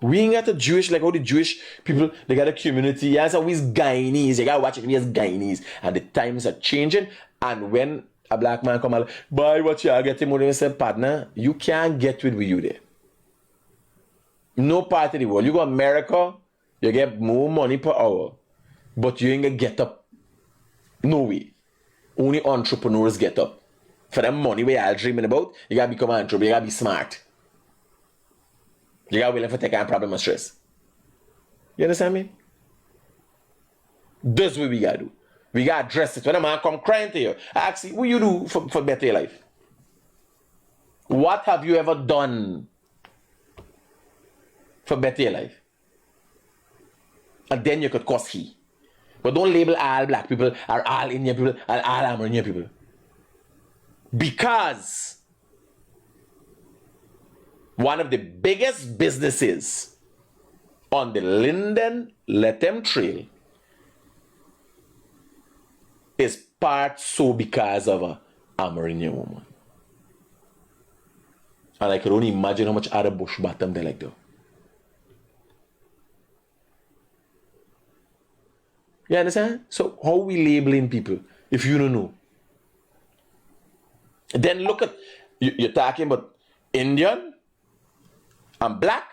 We ain't got a Jewish, like how the Jewish people, they got a community. Yeah, it's always Guyanese. You gotta watch it, as Guyanese. And the times are changing. And when a black man come out, buy what you are getting more than say, partner, you can't get with you there. No part of the world. You go to America, you get more money per hour. But you ain't gonna get up. No way. Only entrepreneurs get up. For that money where you're dreaming about, you gotta become an entrepreneur, you gotta be smart. You gotta be willing to take on problem and stress. You understand me? That's what we gotta do. We gotta address it. When a man come crying to you, ask you, what you do for better your life? What have you ever done for better your life? And then you could cuss he. But don't label all black people or all Indian people or all Amerindian people. Because one of the biggest businesses on the Linden Lethem Trail is part so because of a Amerindian woman. And I could only imagine how much other bush bottom they like though. You understand? So how we labeling people if you don't know? Then look at, you're talking about Indian and black.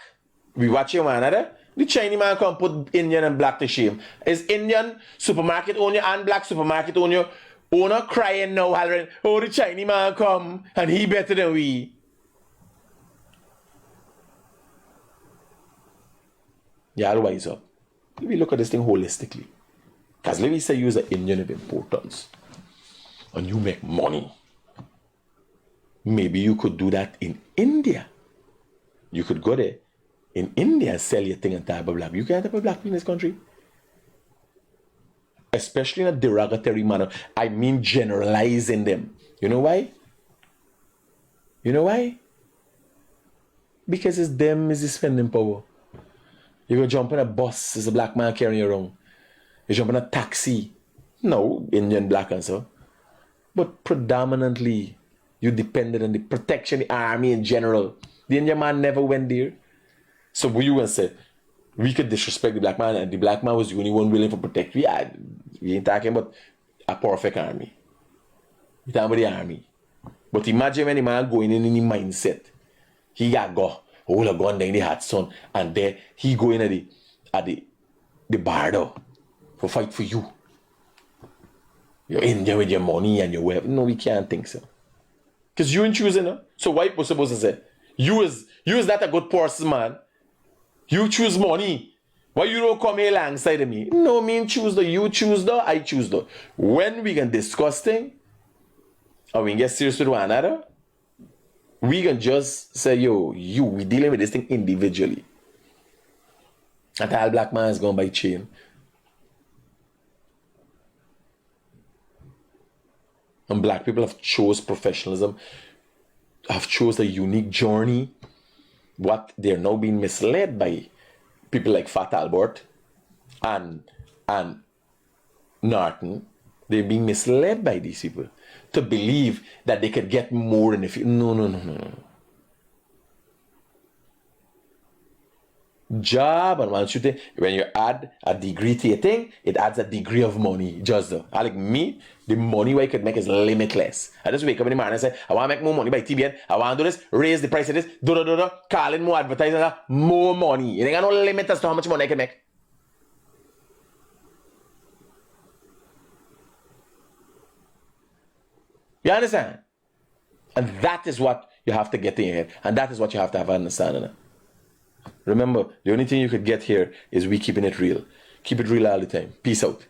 We watching one another. The Chinese man come put Indian and black to shame. Is Indian supermarket owner and black supermarket owner crying now, hollering, oh, the Chinese man come and he better than we. Y'all wise up. Let me look at this thing holistically. Because let me say you is an Indian of importance. And you make money. Maybe you could do that in India. You could go there in India and sell your thing and type of black. You can't type of black people in this country. Especially in a derogatory manner. I mean generalizing them. You know why? You know why? Because it's them is the spending power. You go jump in a bus, there's a black man carrying you around. You jump in a taxi. No, Indian black and so. But predominantly, you depended on the protection, the army in general. The Indian man never went there. So what you gonna say? We could disrespect the black man and the black man was the only one willing to protect. We ain't talking about a perfect army. We're talking about the army. But imagine when the man going in the mindset. He got go, hold a gun down the hot sun, and there he going at the bar though, for fight for you. You're in there with your money and your weapon. No, we can't think so. Because you ain't choosing, no? So why you supposed to say? You is not a good person, man. You choose money. Why you don't come here alongside of me? No, me choose though. You choose though. I choose though. When we can discuss things, and we can get serious with one another, we can just say, yo, we dealing with this thing individually. And all black man is going by chain. And black people have chose professionalism, have chose a unique journey. What they're now being misled by people like Fat Albert and Norton. They're being misled by these people to believe that they could get more in the future. No. Job, and once you think, when you add a degree to your thing, it adds a degree of money. Just though. Like me, the money I could make is limitless. I just wake up in the morning and say, I want to make more money by TBN. I want to do this, raise the price of this, call in more advertising, more money. You ain't got no limit as to how much money I can make. You understand? And that is what you have to get in your head. And that is what you have to have an understanding of. Remember, the only thing you could get here is we keeping it real. Keep it real all the time. Peace out.